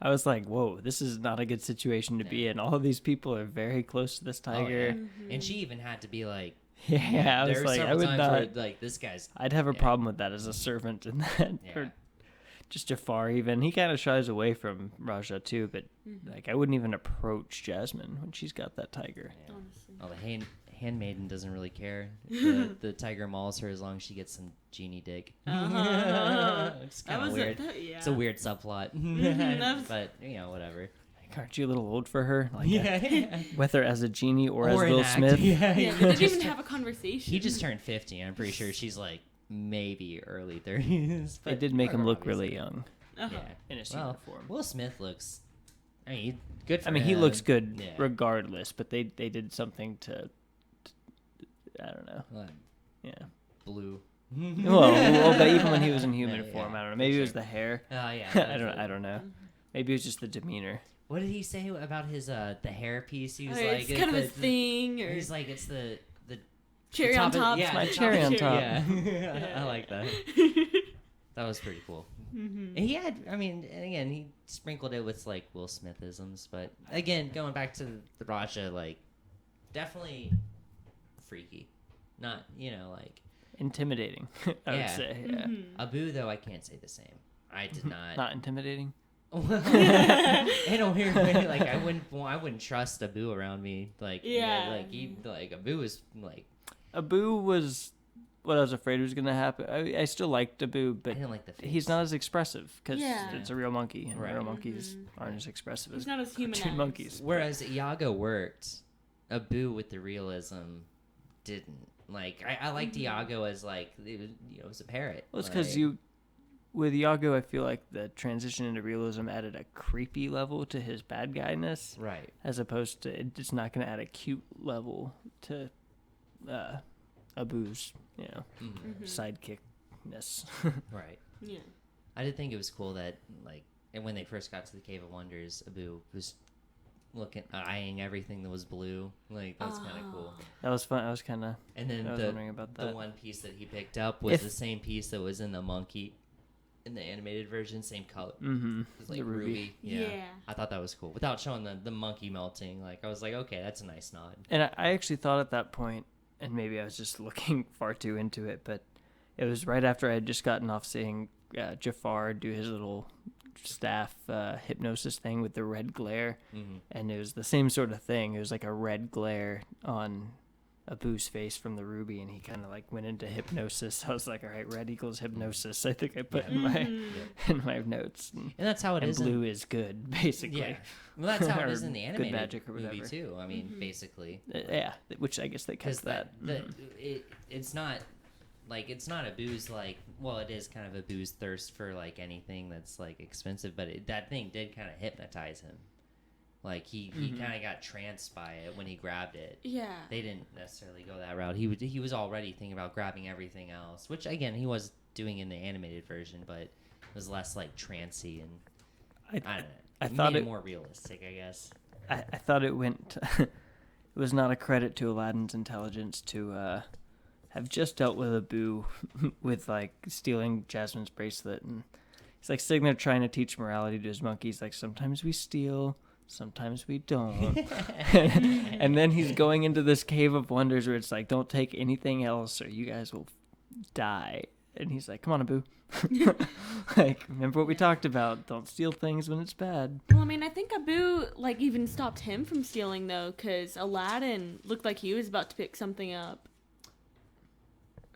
I was like, whoa, this is not a good situation to be in. All of these people are very close to this tiger. Oh, yeah. And she even had to be like, Yeah, I was there were like, I several would times not. where, like this guy's. I'd have a problem with that as a servant, and that, or just Jafar. Even he kind of shies away from Raja too, but like I wouldn't even approach Jasmine when she's got that tiger. Yeah. Oh, the handmaiden doesn't really care. The tiger mauls her as long as she gets some genie dick. It's kind of weird. It's a weird subplot, but whatever. Like, aren't you a little old for her? Like, Yeah. whether as a genie or as an Will act. Smith. Yeah, they didn't even have a conversation. He just turned 50. I'm pretty sure she's like maybe early 30s. They did make him look obviously. really young Yeah. in his Well, uniform. Will Smith looks. I mean, good for I mean, he him. looks good Yeah. regardless, but they did something to I don't know. What? Yeah. Blue. well, but even when he was in human Yeah, form, yeah, I don't know. for Maybe it was sure. the hair. Oh yeah. I don't know. Maybe it was just the demeanor. What did he say about his the hair piece? He was it's kind of a thing, or He's like it's the cherry on top. Yeah, my the cherry on of- top. Yeah, I like that. That was pretty cool. And he had, I mean, and again, he sprinkled it with like Will Smithisms, but again, going back to the Raja, like definitely freaky, not like Intimidating, I would Yeah. say. Yeah. Abu though. I can't say the same. I did not. Not intimidating. In a weird way, like I wouldn't trust Abu around me. Like Abu was like. Abu was what I was afraid was going to happen. I still liked Abu, but I didn't like the face. he's not as expressive because Yeah. it's a real monkey, and Right. real monkeys aren't as expressive He's as not as humanized. cartoon monkeys. Whereas Iago worked, Abu with the realism didn't. Like I liked Iago as like it was a parrot. Well, it's because like, with Iago, I feel like the transition into realism added a creepy level to his bad guyness, right. as opposed to it's not going to add a cute level to Abu's, sidekickness. Right. Yeah. I did think it was cool that like, and when they first got to the Cave of Wonders, Abu was eyeing everything that was blue. Like that's kind of cool. That was fun. I was kind of. And then I was wondering about the that. one piece that he picked up was the same piece that was in the monkey, in the animated version, same color. Mm-hmm. It was like The ruby. ruby. Yeah. Yeah. I thought that was cool without showing the monkey melting. Like I was like, okay, that's a nice nod. And I actually thought at that point, and maybe I was just looking far too into it, but it was right after I had just gotten off seeing Jafar do his little staff hypnosis thing with the red glare, Mm-hmm. and it was the same sort of thing. It was like a red glare on Abu's face from the ruby, and he kind of like went into hypnosis. I was like, all right, red equals hypnosis. I think I put in my in my notes. And that's how it and is. blue is good, basically. Yeah. Well, that's how it Or is in the good animated magic or movie whatever. too. I mean, basically. Yeah, which I guess they Because kept that. it's not like it's not Abu's like well it is kind of Abu's thirst for like anything that's like expensive, but that thing did kind of hypnotize him. Like he kind of got tranced by it when he grabbed it. Yeah. They didn't necessarily go that route. He was already thinking about grabbing everything else, which again he was doing in the animated version, but it was less like trancy and I don't know. I It thought made it more realistic, I guess. I thought it went. It was not a credit to Aladdin's intelligence to have just dealt with Abu with like stealing Jasmine's bracelet, and he's like sitting there trying to teach morality to his monkeys. Like sometimes we steal, sometimes we don't. And then he's going into this cave of wonders where it's like, don't take anything else or you guys will die. And he's like, come on, Abu. Like, remember what we talked about. Don't steal things when it's bad. Well, I mean, I think Abu, like, even stopped him from stealing, though, because Aladdin looked like he was about to pick something up.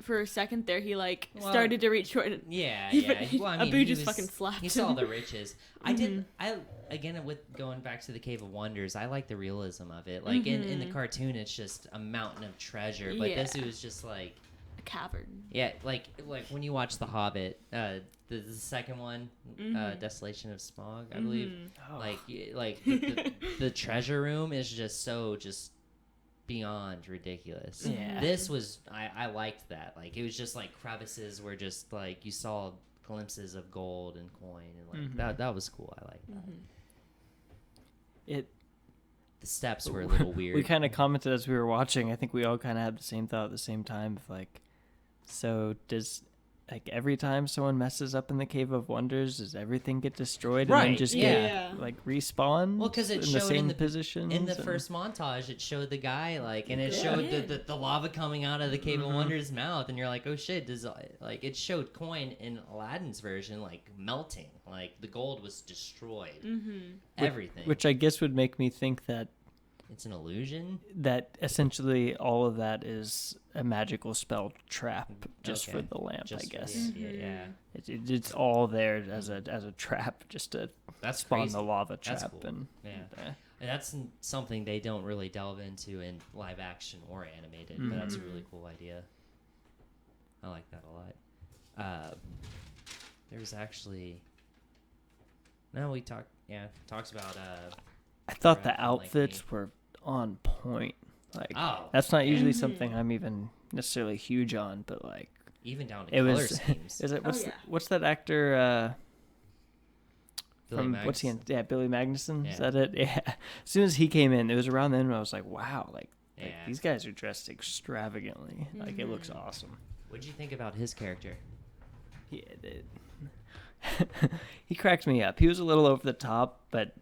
For a second there, he, like, started to reach toward it. Yeah, He- yeah. Well, I mean, Abu he just was- fucking slapped He saw him. the riches. Again, with going back to the Cave of Wonders, I like the realism of it. Like, in the cartoon, it's just a mountain of treasure. But this, it was just, like... A cavern. Yeah, like when you watch The Hobbit, the second one, Desolation of Smog, I believe. Oh. Like the treasure room is just beyond ridiculous. Yeah. This was I liked that. Like it was just like crevices where just like you saw glimpses of gold and coin and like that was cool. I like that. The steps were a little weird. We kind of commented as we were watching. I think we all kind of had the same thought at the same time of like, so does like every time someone messes up in the Cave of Wonders, does everything get destroyed and then Right, just yeah. get like respawn? Well, because it in showed the same in the positions in the and- first montage, it showed the guy like, and it showed the lava coming out of the Cave of Wonders' mouth, and you're like, oh shit! Does like it showed coin in Aladdin's version like melting, like the gold was destroyed, everything. which I guess would make me think that it's an illusion. that essentially all of that is a magical spell trap just Okay. for the lamp. Just I for guess the idea, yeah. it's all there as a trap just to That's spawn crazy. the lava trap. That's cool. And Yeah. And that's something they don't really delve into in live action or animated, but that's a really cool idea. I like that a lot. There's actually talks about I thought Right, the like outfits me. were on point. Like Oh, that's not usually something I'm even necessarily huge on, but like even down to it color was. schemes. Is it what's yeah. what's that actor? Billy From what's he in? Magnuson. Yeah, Billy Magnuson. Yeah. Is that it? Yeah. As soon as he came in, it was around then when I was like, wow, like Yeah. these guys are dressed extravagantly. Like it looks awesome. What'd you think about his character? Yeah, he cracked me up. He was a little over the top, but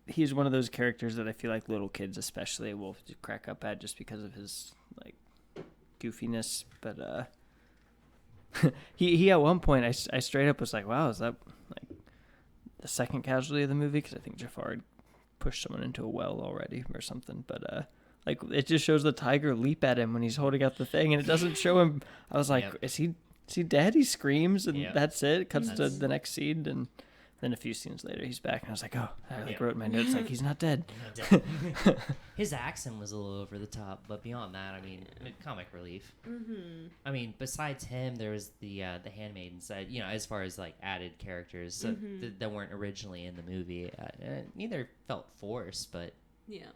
he's one of those characters that I feel like little kids especially will crack up at just because of his like goofiness. But he at one point I straight up was like, wow, is that like the second casualty of the movie? Because I think Jafar had pushed someone into a well already or something. But like it just shows the tiger leap at him when he's holding out the thing, and it doesn't show him. I was like, Yep. is he dead? He screams, and Yep. that's it. Cuts to That's- the next scene, and then a few scenes later, he's back, and I was like, oh, I like Yeah. wrote in my notes like he's not dead. His accent was a little over the top, but beyond that, I mean, comic relief. I mean, besides him, there was the handmaidens that as far as like added characters that weren't originally in the movie. Neither felt forced, but Yeah.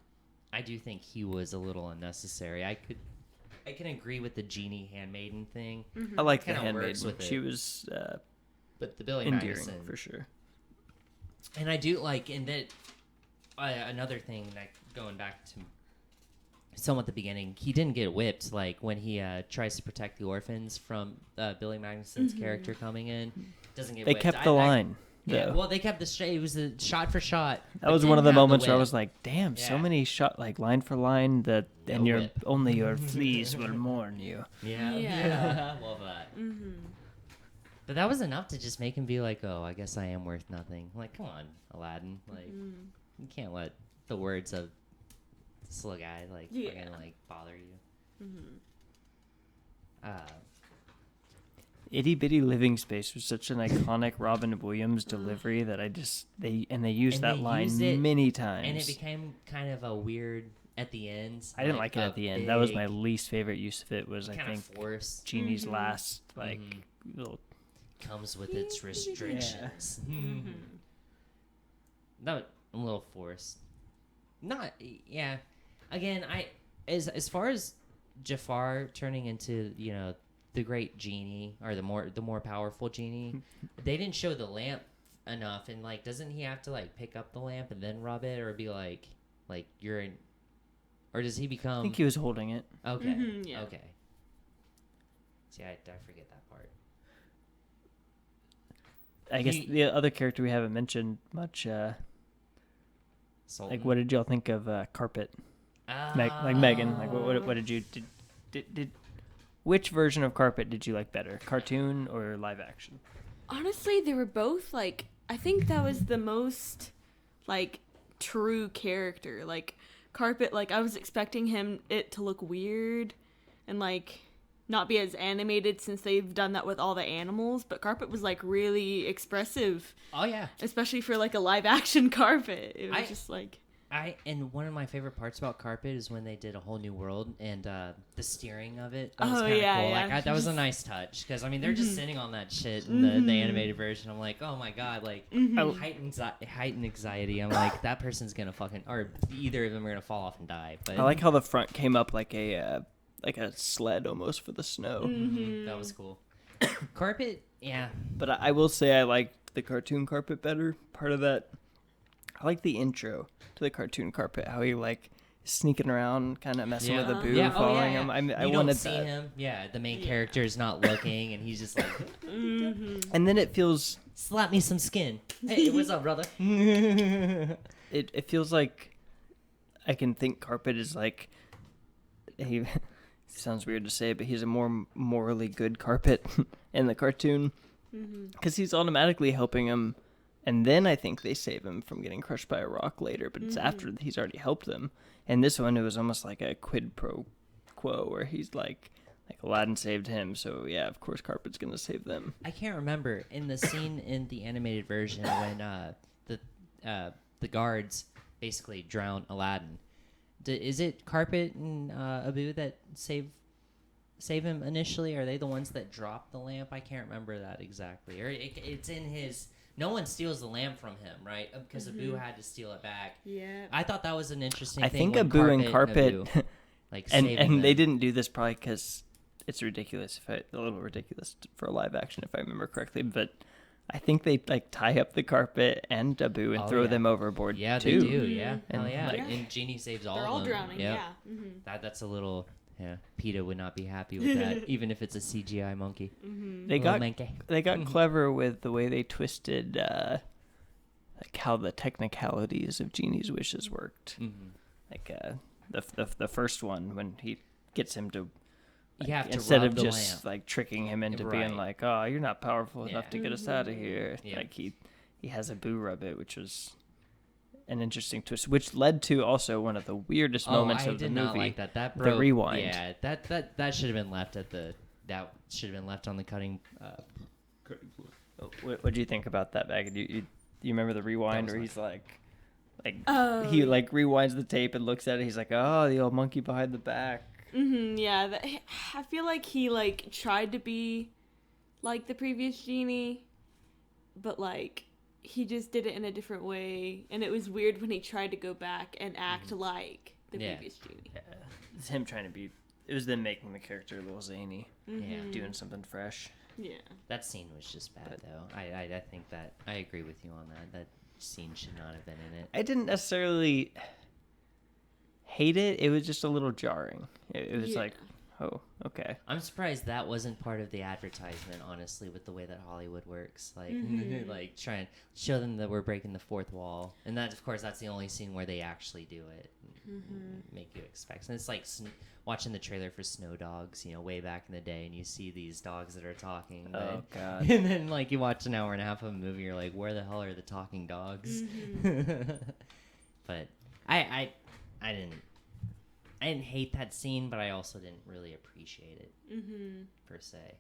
I do think he was a little unnecessary. I can agree with the genie handmaiden thing, I like the Kinda handmaid. works with She it. was but the Billy endearing Magnuson for sure. And I do like, and that another thing that going back to somewhat at the beginning, he didn't get whipped like when he tries to protect the orphans from Billy Magnuson's character coming in. Doesn't get They whipped. kept the line. Yeah, though. well, they kept the straight. It was a shot for shot. That was one of the moments where I was like, "Damn, so Yeah. many shot like line for line that, No and whip. only your fleas will mourn you." Yeah, Yeah. yeah, love that. But that was enough to just make him be like, oh, I guess I am worth nothing. I'm like, come on, Aladdin. Like, you can't let the words of this little guy, like, fucking, like, bother you. Itty Bitty Living Space was such an iconic Robin Williams delivery that they used that line many times. And it became kind of a weird at the end. I didn't like it at the end. That was my least favorite use of it. Was I think forced. Genie's last little comes with its restrictions. That was a little forced. Again, as far as Jafar turning into, you know, the great genie or the more powerful genie, they didn't show the lamp enough. And like, doesn't he have to like pick up the lamp and then rub it, or be like you're in, or does he become? I think he was holding it. Okay. Okay. See, I forget that part. I guess the other character we haven't mentioned much. Sultan. Like, what did y'all think of Carpet? Like Megan. Like, what did you did which version of Carpet did you like better, cartoon or live action? Honestly, they were both like. I think that was the most like true character. Like Carpet, like I was expecting it to look weird and like not be as animated since they've done that with all the animals, but Carpet was like really expressive. Oh yeah. Especially for like a live action Carpet. It was just like and one of my favorite parts about Carpet is when they did A Whole New World and the steering of it. That was kind of cool. Yeah. Like that was a nice touch because I mean they're just sitting on that shit in the animated version. I'm like, oh my god, like heightened anxiety. I'm like, that person's gonna fucking, or either of them are gonna fall off and die. But I like how the front came up like a sled almost for the snow. That was cool. Carpet, yeah. But I will say I liked the cartoon Carpet better. Part of that, I like the intro to the cartoon Carpet, how he like sneaking around, kind of messing with Abu, following him. I wanted don't see him. Yeah, the main character is not looking, and he's just like. And then it feels. Slap me some skin. Hey, what's up, brother? It feels like I can think Carpet is like he. Sounds weird to say, but he's a more morally good Carpet in the cartoon because he's automatically helping him, and then I think they save him from getting crushed by a rock later, but it's after he's already helped them. And this one, it was almost like a quid pro quo where he's like Aladdin saved him, so yeah, of course Carpet's gonna save them. I can't remember in the scene in the animated version when the guards basically drown Aladdin. Is it Carpet and Abu that save him initially? Are they the ones that drop the lamp? I can't remember that exactly. Or it's in his. No one steals the lamp from him, right? Because Abu had to steal it back. Yeah. I thought that was an interesting I thing. think Abu and Carpet, like, and they didn't do this probably because it's ridiculous. A little ridiculous for a live action, if I remember correctly, but. I think they like tie up the Carpet and Abu and throw them overboard. Yeah, too. They do. Yeah, and, hell yeah. And Genie saves all of them. They're all drowning. Yep. Yeah. That's a little. Yeah, PETA would not be happy with that, even if it's a CGI monkey. They got clever with the way they twisted like how the technicalities of Genie's wishes worked. Like the first one when he gets him to. You have to instead rub of the just lamp. like tricking him into being like, oh, you're not powerful enough to get us out of here. Yeah. Like he has Abu rub it, which was an interesting twist, which led to also one of the weirdest moments of the movie. I did not like that. That broke, the rewind. Yeah, that should have been left that should have been left on the cutting. What do you think about that, Bag? You remember the rewind where he's like he like rewinds the tape and looks at it. He's like, oh, the old monkey behind the back. Yeah, I feel like he like tried to be like the previous Genie, but like he just did it in a different way, and it was weird when he tried to go back and act like the previous Genie. Yeah, it's him trying to be. It was them making the character a little zany, doing something fresh. Yeah, that scene was just bad though. I think that I agree with you on that. That scene should not have been in it. I didn't necessarily hate it. It was just a little jarring. It was like, oh, okay. I'm surprised that wasn't part of the advertisement, honestly, with the way that Hollywood works. Like, like try and show them that we're breaking the fourth wall. And that, of course, that's the only scene where they actually do it. make you expect. And it's like watching the trailer for Snow Dogs, way back in the day, and you see these dogs that are talking. Oh God! And then like you watch an hour and a half of a movie, you're like, where the hell are the talking dogs? But I didn't hate that scene, but I also didn't really appreciate it per se.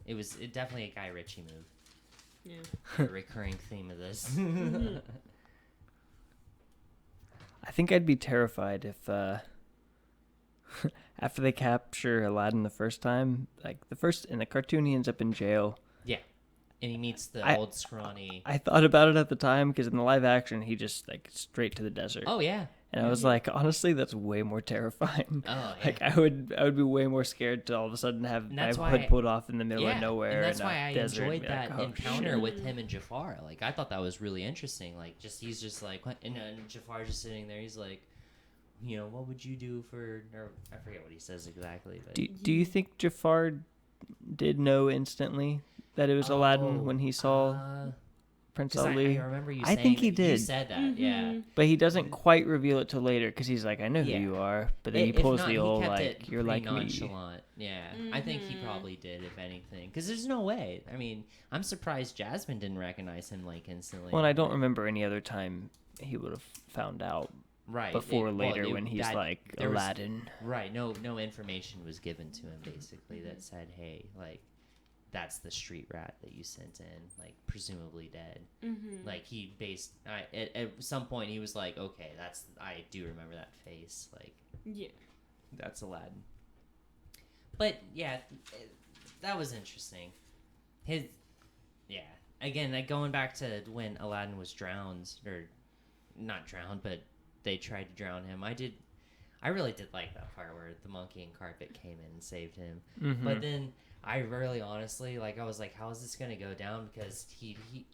It definitely a Guy Ritchie move. Yeah, the recurring theme of this. I think I'd be terrified if after they capture Aladdin the first time, like in the cartoon, he ends up in jail. Yeah, and he meets the old scrawny. I thought about it at the time because in the live action, he just like straight to the desert. Oh yeah. And I was like, honestly, that's way more terrifying. Oh, yeah. Like I would be way more scared to all of a sudden have my hood pulled off in the middle of nowhere. And that's in why a I desert enjoyed that like, encounter with him and Jafar. Like I thought that was really interesting. Like he's just like, and Jafar's just sitting there. He's like, what would you do for? Or I forget what he says exactly. But do you think Jafar did know instantly that it was Aladdin when he saw Prince Ali? I remember you. I think he did. You said that, yeah. But he doesn't quite reveal it till later because he's like, I know who you are. But then he pulls the old like, you're like nonchalant. Me. Yeah, I think he probably did, if anything, because there's no way. I mean, I'm surprised Jasmine didn't recognize him like instantly. Well, and I don't remember any other time he would have found out. Right. Before or later when he's like Aladdin. Right. No information was given to him basically that said, hey, like that's the street rat that you sent in, like presumably dead. Like he at some point he was like, okay, I do remember that face. Like, yeah, that's Aladdin. But yeah, that was interesting. Again, like going back to when Aladdin was drowned, or not drowned, but they tried to drown him. I really did like that part where the monkey and carpet came in and saved him. But then I really honestly, like, I was like, how is this going to go down? Because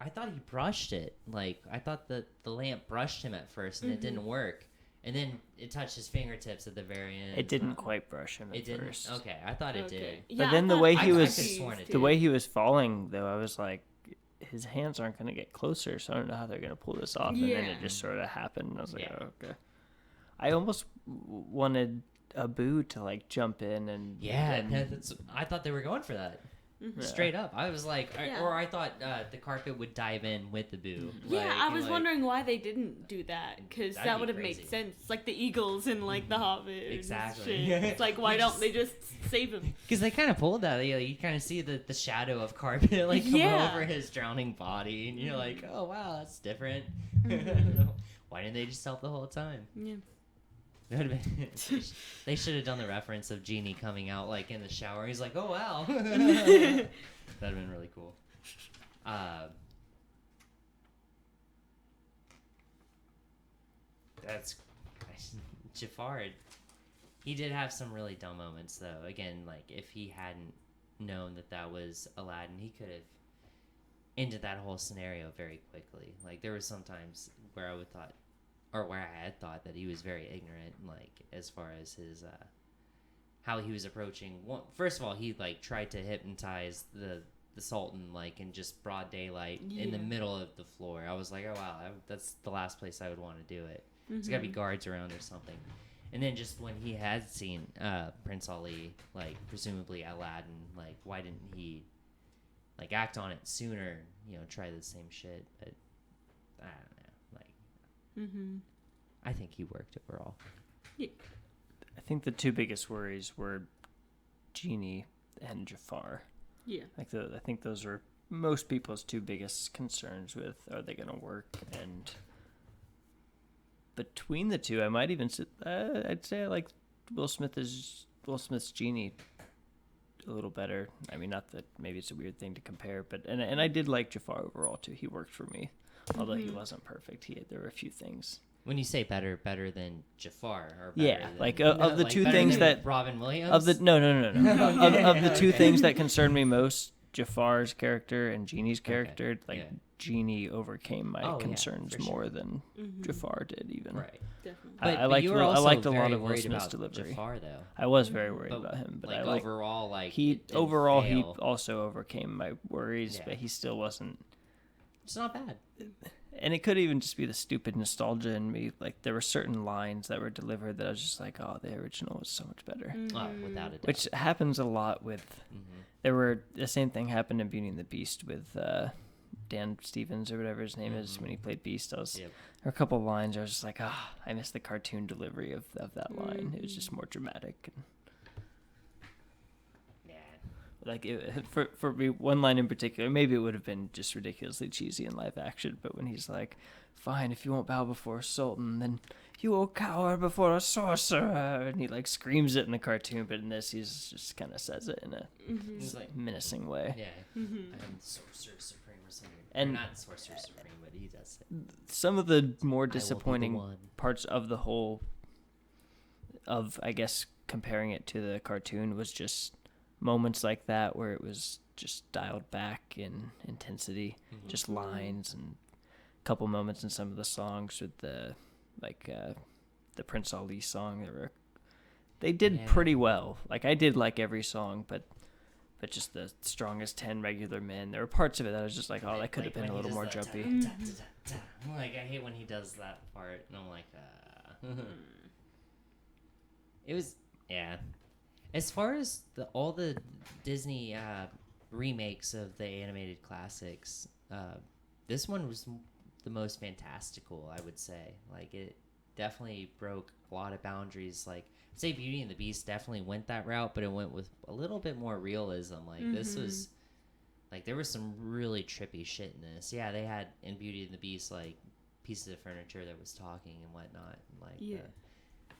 I thought he brushed it. Like, I thought the lamp brushed him at first and it didn't work. And then it touched his fingertips at the very end. It didn't quite brush him at first. Okay, I thought it did. But then the way he was falling, though, I was like, his hands aren't going to get closer, so I don't know how they're going to pull this off. And then it just sort of happened. And I was like, oh, okay. I almost wanted Abu to like jump in and I thought they were going for that. Straight up, I was like, or I thought the carpet would dive in with Abu. Yeah, I was wondering why they didn't do that, because that would have made sense. Like the eagles and like the Hobbit. Exactly. It's like, why don't they just save him? Because they kind of pulled that. You kind of see the shadow of carpet like coming over his drowning body, and you're like, oh wow, that's different. Why didn't they just help the whole time? Yeah. It would have been, they should have done the reference of Genie coming out like in the shower. He's like, "Oh wow," that'd have been really cool. That's Jafar. He did have some really dumb moments though. Again, like if he hadn't known that was Aladdin, he could have ended that whole scenario very quickly. Like there were some times where where I had thought that he was very ignorant, like as far as his how he was approaching. First of all, he like tried to hypnotize the Sultan like in just broad daylight in the middle of the floor. I was like, oh wow, that's the last place I would want to do it. There's got to be guards around or something. And then just when he had seen Prince Ali, like presumably Aladdin, like why didn't he like act on it sooner? Try the same shit. But I don't know. I think he worked overall. Yeah. I think the two biggest worries were Genie and Jafar. Yeah. I think those were most people's two biggest concerns with, are they going to work? And between the two, I might even I'd say I like Will Smith's Genie a little better. I mean, not that maybe it's a weird thing to compare, but and I did like Jafar overall too. He worked for me. Although he wasn't perfect, there were a few things. When you say better than Jafar, or better than, like of the two things that Robin Williams. Of the no. of the two things that concerned me most, Jafar's character and Genie's character, Genie overcame my concerns more than Jafar did. Even right, definitely. But I liked a lot of Will Smith's delivery. Jafar, though. I was very worried about him, but like overall, he also overcame my worries, but he still wasn't. It's not bad. And it could even just be the stupid nostalgia in me. Like, there were certain lines that were delivered that I was just like, oh, the original was so much better. Oh, without a doubt. Which happens a lot with... The same thing happened in Beauty and the Beast with Dan Stevens or whatever his name is when he played Beast. There were a couple lines I was just like, I missed the cartoon delivery of that line. It was just more dramatic. And, like, for me, one line in particular, maybe it would have been just ridiculously cheesy in live action, but when he's like, fine, if you won't bow before a sultan, then you will cower before a sorcerer, and he like screams it in the cartoon, but in this he's just kind of says it in a like menacing way. Yeah, I'm Sorcerer Supreme or something. And not Sorcerer Supreme, but he does it. Some of the more disappointing parts of the whole, I guess, comparing it to the cartoon was just moments like that where it was just dialed back in intensity, just lines, and a couple moments in some of the songs with the Prince Ali song. They did pretty well. Like, I did like every song, but just the Strongest 10 Regular Men, there were parts of it that I was just like, oh, that could have been a little more jumpy. Like, I hate when he does that part, and I'm like, It was, As far as all the Disney remakes of the animated classics, this one was the most fantastical, I would say. Like, it definitely broke a lot of boundaries. Like, I'd say Beauty and the Beast definitely went that route, but it went with a little bit more realism. Like, this was, like, there was some really trippy shit in this. Yeah, they had, in Beauty and the Beast, like, pieces of furniture that was talking and whatnot. Like,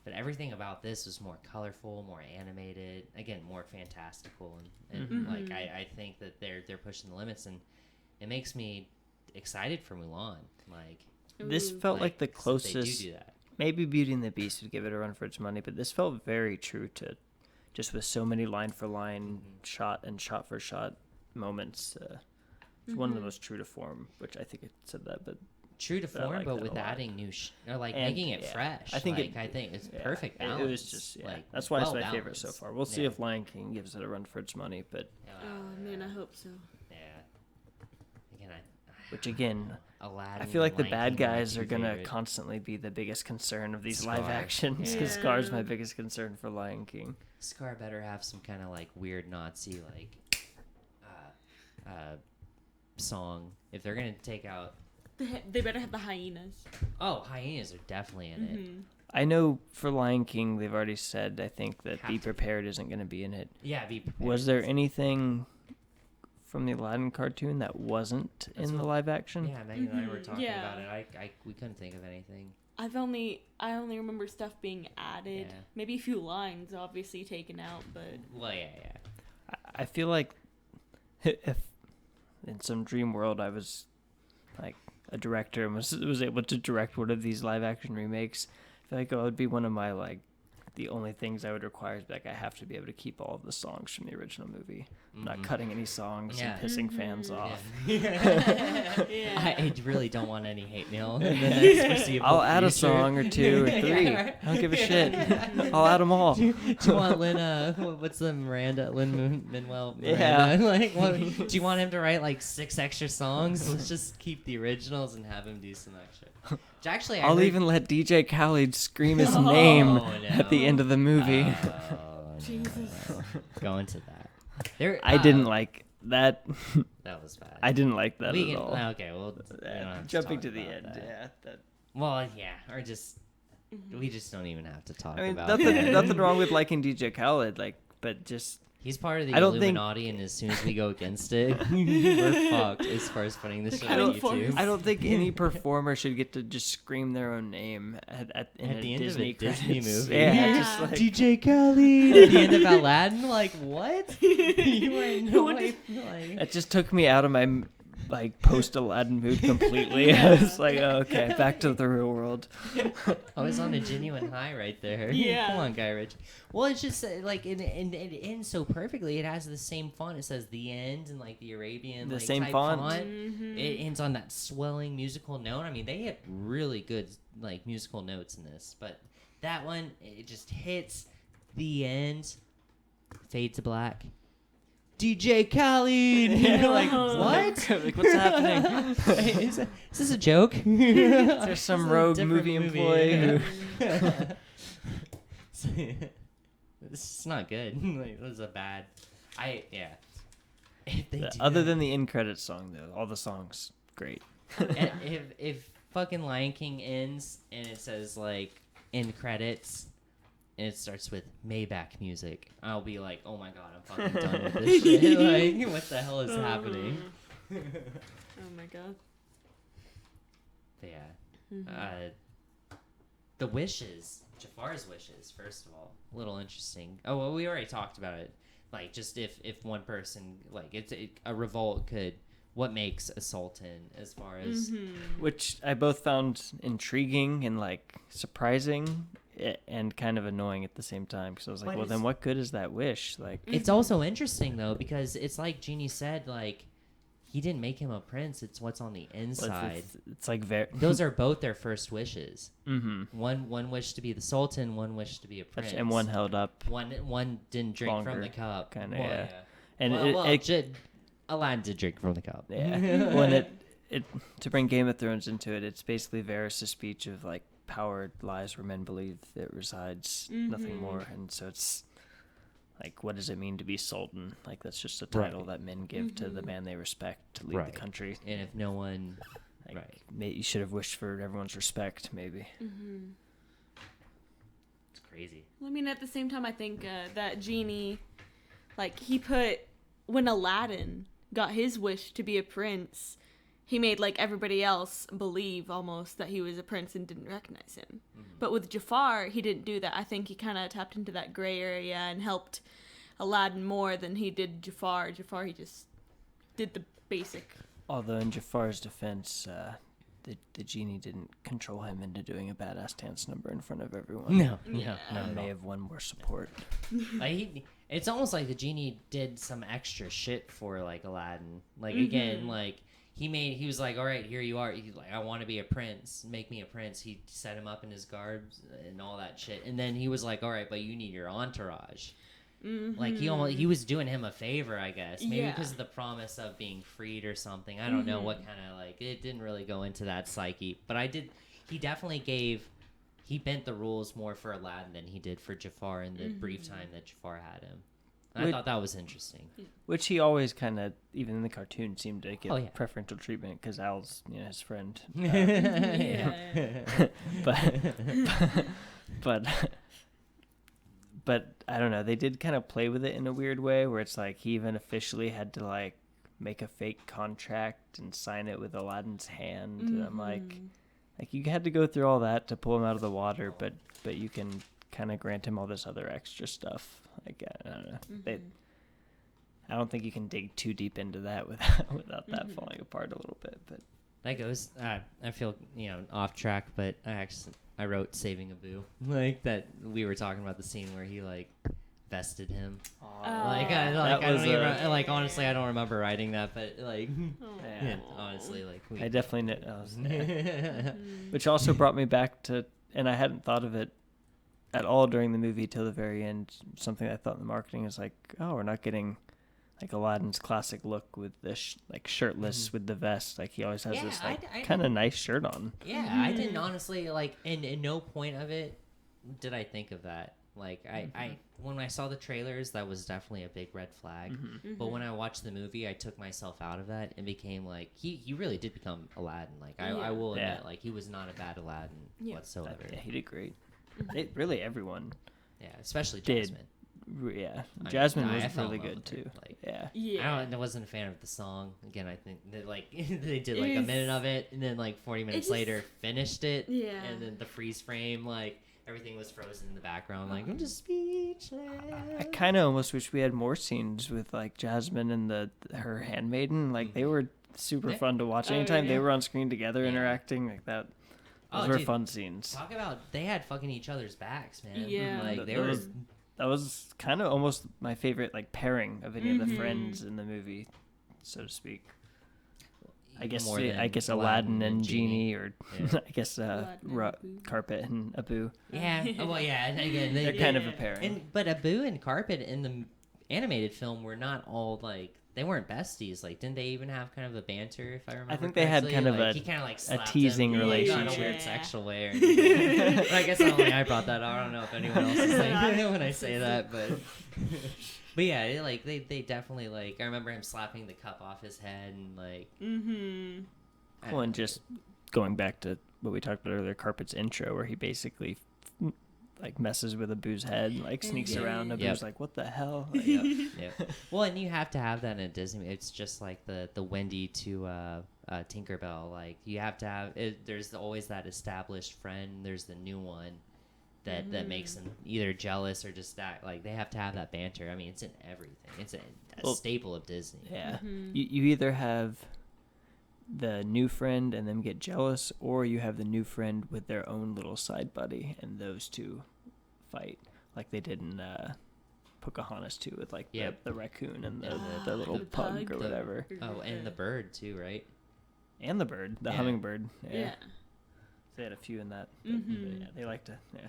but everything about this was more colorful, more animated, again, more fantastical, and like I think that they're pushing the limits, and it makes me excited for Mulan. Like, this felt like the closest. They do that. Maybe Beauty and the Beast would give it a run for its money, but this felt very true to, just with so many line for line, shot for shot moments. It's one of the most true to form, which I think it said that, but. True to form, but with adding new, or like making it fresh. I think it's perfect balance. It was just like that's why it's my favorite so far. We'll see if Lion King gives it a run for its money, but oh man, I hope so. Yeah. Again, Aladdin, I feel like the Lion bad King, guys are gonna constantly be the biggest concern of these live actions. Because Scar's my biggest concern for Lion King. Scar better have some kind of like weird Nazi song if they're gonna take out. They better have the hyenas. Oh, hyenas are definitely in it. I know for Lion King, they've already said, I think, that Be Prepared isn't going to be in it. Yeah, Be Prepared. Was there anything from the Aladdin cartoon that wasn't in the live action? Yeah, Megan and I were talking about it. We couldn't think of anything. I only remember stuff being added. Yeah. Maybe a few lines, obviously, taken out, but... Well, yeah. I feel like if in some dream world I was, like, a director and was able to direct one of these live action remakes, I feel like it would be one of my, like, the only things I would require is like I have to be able to keep all of the songs from the original movie. I'm not cutting any songs and pissing fans off. I really don't want any hate mail. I'll add a song or two or three. I don't give a shit. I'll add them all. Do you want Lin? What's the Lin-Manuel? Yeah. Like, do you want him to write like 6 extra songs? Let's just keep the originals and have him do some extra. Actually, I'll even let DJ Khaled scream his name at the end of the movie. Jesus. Go into that. I didn't like that. That was bad. I didn't like that at all. Okay, well, jumping to the end. That. Well, yeah, or just we just don't even have to talk about. Nothing wrong with liking DJ Khaled, but just. He's part of the Illuminati, and as soon as we go against it, we're fucked as far as putting this shit on YouTube. I don't think any performer should get to just scream their own name at the end Disney of a Disney movie. Yeah. Just like, DJ Khaled at the end of Aladdin. Like, what? You were in no way. That just took me out of my post Aladdin mood completely. I was like, oh, okay, back to the real world. I was on a genuine high right there. Yeah. Come on, Guy Ritchie. Well, it's just like it ends so perfectly. It has the same font. It says the end and like the Arabian same type font. Mm-hmm. It ends on that swelling musical note. I mean, they hit really good like musical notes in this, but that one it just hits the end, fade to black. DJ Khaled. You're like, Oh. what? Like, what's happening? is this a joke? There's some This is a rogue different movie employee This is not good. Like, this is a bad. If they do Other that- than the end credits song, though, all the songs great. And if fucking Lion King ends and it says like end credits and it starts with Maybach music, I'll be like, oh my god, I'm fucking done with this shit. Like, what the hell is happening? Oh my god. But yeah. The wishes, Jafar's wishes, first of all, a little interesting. Oh well, we already talked about it. Like, just if one person, like, a revolt could, what makes a sultan as far as Which I both found intriguing and, like, surprising and kind of annoying at the same time. Because I was like, But well, then what good is that wish? Like, It's also interesting though, because it's like Genie said, like, he didn't make him a prince. It's what's on the inside. it's like very... Those are both their first wishes. Mm-hmm. One wish to be the sultan, one wish to be a prince. And one held up. One didn't drink from Longer, the cup. kinda, Well, yeah. And Aladdin did drink from the cup. Yeah. When it to bring Game of Thrones into it, it's basically Varys' speech of like power lies where men believe it resides, nothing more. And so it's like, what does it mean to be sultan? Like, that's just a title Right. that men give to the man they respect to lead Right. the country. And if no one, Like, right, you should have wished for everyone's respect, maybe. it's crazy. I mean, at the same time, I think that Genie, like, when Aladdin got his wish to be a prince, he made, like, everybody else believe almost that he was a prince and didn't recognize him. But with Jafar, he didn't do that. I think he kind of tapped into that gray area and helped Aladdin more than he did Jafar. Jafar, he just did the basic. Although in Jafar's defense, the genie didn't control him into doing a badass dance number in front of everyone. No, Yeah. no, And no. may have won more support. Like it's almost like the genie did some extra shit for like Aladdin. Like again, like he was like, all right, here you are. He's like, I want to be a prince. Make me a prince. He set him up in his garbs and all that shit. And then he was like, all right, but you need your entourage. Like he was doing him a favor, I guess. Maybe Yeah. because of the promise of being freed or something. I don't know what kind of like it didn't really go into that psyche. But he definitely he bent the rules more for Aladdin than he did for Jafar in the brief time that Jafar had him. And I Which- thought that was interesting. Which he always kind of, even in the cartoon, seemed to get Oh, yeah. preferential treatment because Al's, his friend. Yeah. But I don't know. They did kind of play with it in a weird way, where it's like he even officially had to like make a fake contract and sign it with Aladdin's hand. And I'm like you had to go through all that to pull him out of the water, but you can kind of grant him all this other extra stuff. Like, I don't know. I don't think you can dig too deep into that without that falling apart a little bit. But That goes. I feel off track, but I wrote "Saving Abu" like that. We were talking about the scene where he like vested him. Like I That don't was even like honestly I don't remember writing that, but like yeah. honestly like I definitely which also brought me back to, and I hadn't thought of it at all during the movie till the very end. Something I thought in the marketing is like, oh, we're not getting like Aladdin's classic look with the shirtless with the vest. Like he always has this like I kind of nice shirt on. Yeah, I didn't honestly like, and in no point of it did I think of that. Like I when I saw the trailers, that was definitely a big red flag. But when I watched the movie, I took myself out of that and became like he really did become Aladdin. Like I will admit, like he was not a bad Aladdin whatsoever. Yeah, he did great. Really, everyone Yeah, especially did. Jasmine. Yeah, I Jasmine mean, I was fell in really love good with her, too. like- Yeah. I wasn't a fan of the song. Again, I think that like they did like a It's- minute of it, and then like 40 minutes just- later finished it. Yeah. And then the freeze frame, like everything was frozen in the background. Like I'm just speechless. I kind of almost wish we had more scenes with like Jasmine and her handmaiden. Like they were super Yeah. fun to watch. Oh, Anytime they yeah. were on screen together Yeah. interacting like that, those Oh, were dude. fun scenes. Talk about they had fucking each other's backs, man. Yeah. Like they That were. was- That was kind of almost my favorite like pairing of any of the friends in the movie, so to speak. I guess more than Aladdin and Genie, or Yeah. I guess Aladdin and Abu. Carpet and Abu. Yeah. Oh, well, yeah. And again, They're kind of a pairing. But Abu and Carpet in the animated film were not all like they weren't besties. Like, didn't they even have kind of a banter? If I remember, I think they had correctly? kind of like, a he kind of like a slapped teasing him, like, not in a relationship. weird sexual way or anything. But I guess only I brought that up. I don't know if anyone else is saying when I say that, but yeah, they definitely like. I remember him slapping the cup off his head and like. Well, and just going back to what we talked about earlier, Carpet's intro, where he basically like messes with Abu's head and like sneaks around. Abu's like, "What the hell?" Like, Yep. Well, and you have to have that in a Disney. It's just like the Wendy to Tinkerbell. Like you have to have it. There's always that established friend. There's the new one that makes them either jealous or just that like they have to have that banter. I mean, it's in everything. It's a staple of Disney. Yeah, you either have the new friend and them get jealous, or you have the new friend with their own little side buddy, and those two fight like they did in Pocahontas too, with like the raccoon and the little pug or whatever. Oh, and the bird too, right? And the bird, the hummingbird. Yeah. They had a few in that. But yeah, they like to. Yeah.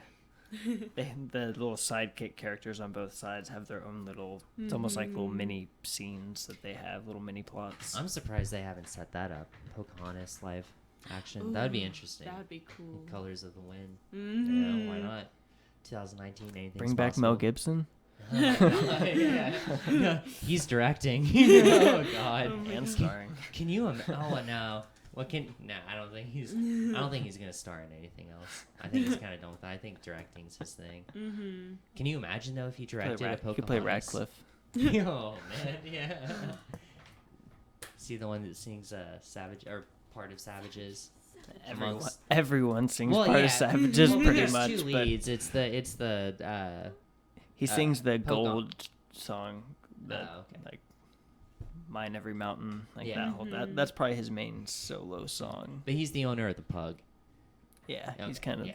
The little sidekick characters on both sides have their own little. It's almost like little mini scenes that they have, little mini plots. I'm surprised they haven't set that up. Pocahontas live action. That would be interesting. That would be cool. Colors of the Wind. Yeah, why not? 2019. Anything. Bring back Mel Gibson. Yeah. He's directing. Oh God. And starring. Can you? Oh no. What can? No, I don't think he's gonna star in anything else. I think he's kind of done with that. I think directing's his thing. Can you imagine though if he directed a Pocahontas? He could play Ratcliffe. Oh man, yeah. See the one that sings "Savage" or part of Savages. Everyone sings part of Savages pretty much. There's two leads. It's the. He sings the gold song. Okay. Like Mine Every Mountain, like that whole that's probably his main solo song. But he's the owner of the pug. Yeah, he's kind of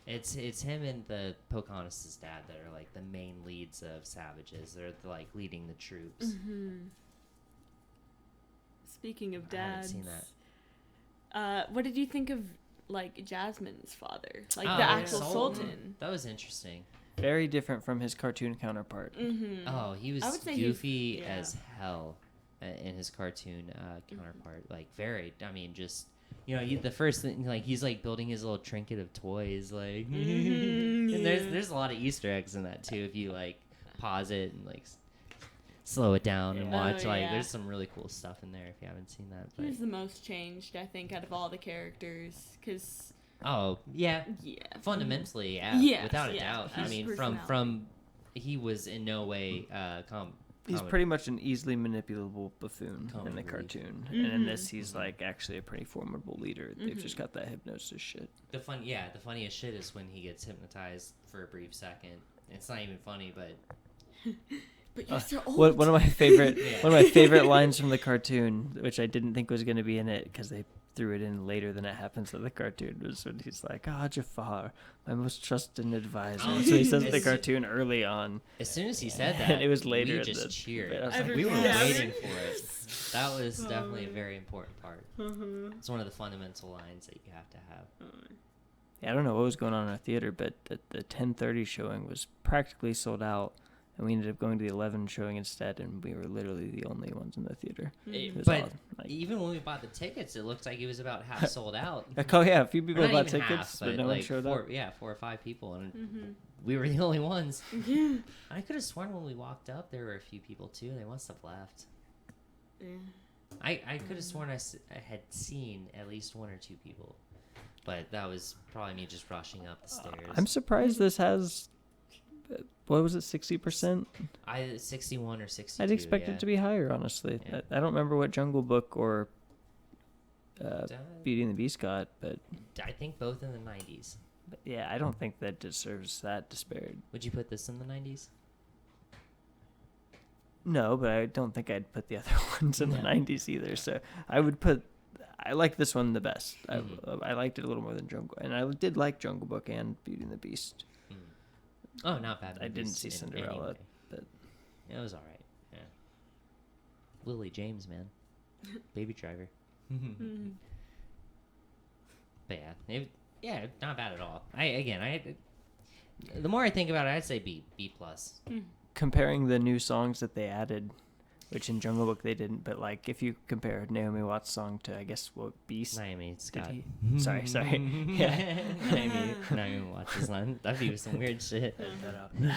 It's him and the Pocahontas' dad that are like the main leads of Savages. They're like leading the troops. Speaking of dads, I haven't seen that. What did you think of like Jasmine's father, like the actual Sultan? That was interesting. Very different from his cartoon counterpart. Oh, he was goofy as hell in his cartoon counterpart. Like very, I mean, just the first thing, like he's like building his little trinket of toys, like, and there's a lot of Easter eggs in that too. If you like pause it and like slow it down and watch, there's some really cool stuff in there if you haven't seen that. But. He was the most changed, I think, out of all the characters, because. Oh yeah. Fundamentally, without a doubt. I mean, from he was in no way he's pretty much an easily manipulable buffoon in the cartoon, and in this, he's like actually a pretty formidable leader. They've just got that hypnosis shit. The funniest shit is when he gets hypnotized for a brief second. It's not even funny, but. But you're so old. One of my favorite lines from the cartoon, which I didn't think was going to be in it because they threw it in later than it happens in the cartoon, was when he's like, Jafar, my most trusted advisor. So he says the cartoon early on. As soon as he said that, and it was later. We just cheered. Like, we were waiting for it. That was definitely a very important part. It's one of the fundamental lines that you have to have. Yeah, I don't know what was going on in our theater, but the 10:30 showing was practically sold out. And we ended up going to the 11 showing instead, and we were literally the only ones in the theater. But even when we bought the tickets, it looked like it was about half sold out. Oh yeah, a few people bought tickets, but no one showed up. Yeah, 4 or 5 people, and we were the only ones. I could have sworn when we walked up, there were a few people too. They must have left. I could have sworn I had seen at least 1 or 2 people, but that was probably me just rushing up the stairs. I'm surprised this has. What was it, 60%? 61 or 62. I'd expect it to be higher, honestly. Yeah. I don't remember what Jungle Book or Beauty and the Beast got, but... I think both in the 90s. But yeah, I don't think that deserves that disparity. Would you put this in the 90s? No, but I don't think I'd put the other ones in the 90s either. So I would put... I like this one the best. I liked it a little more than Jungle... And I did like Jungle Book and Beauty and the Beast. Oh, not bad. I didn't see Cinderella, but it was all right. Yeah, Lily James, man, Baby Driver. But not bad at all. The more I think about it, I'd say B plus. comparing the new songs that they added, which in Jungle Book they didn't, but like if you compare Naomi Watts' song to, I guess, what, Beast? Naomi Scott. Sorry. Yeah. Naomi Watts is on. That'd be some weird shit.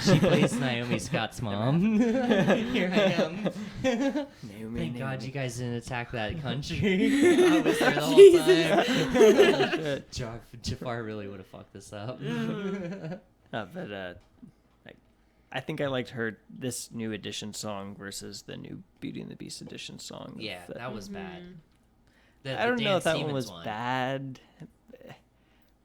She plays Naomi Scott's mom. Here I am. Thank God you guys didn't attack that country. I was there the whole time. Jafar really would have fucked this up. I think I liked this new edition song versus the new Beauty and the Beast edition song. Yeah, that was bad. I don't know if that one was bad,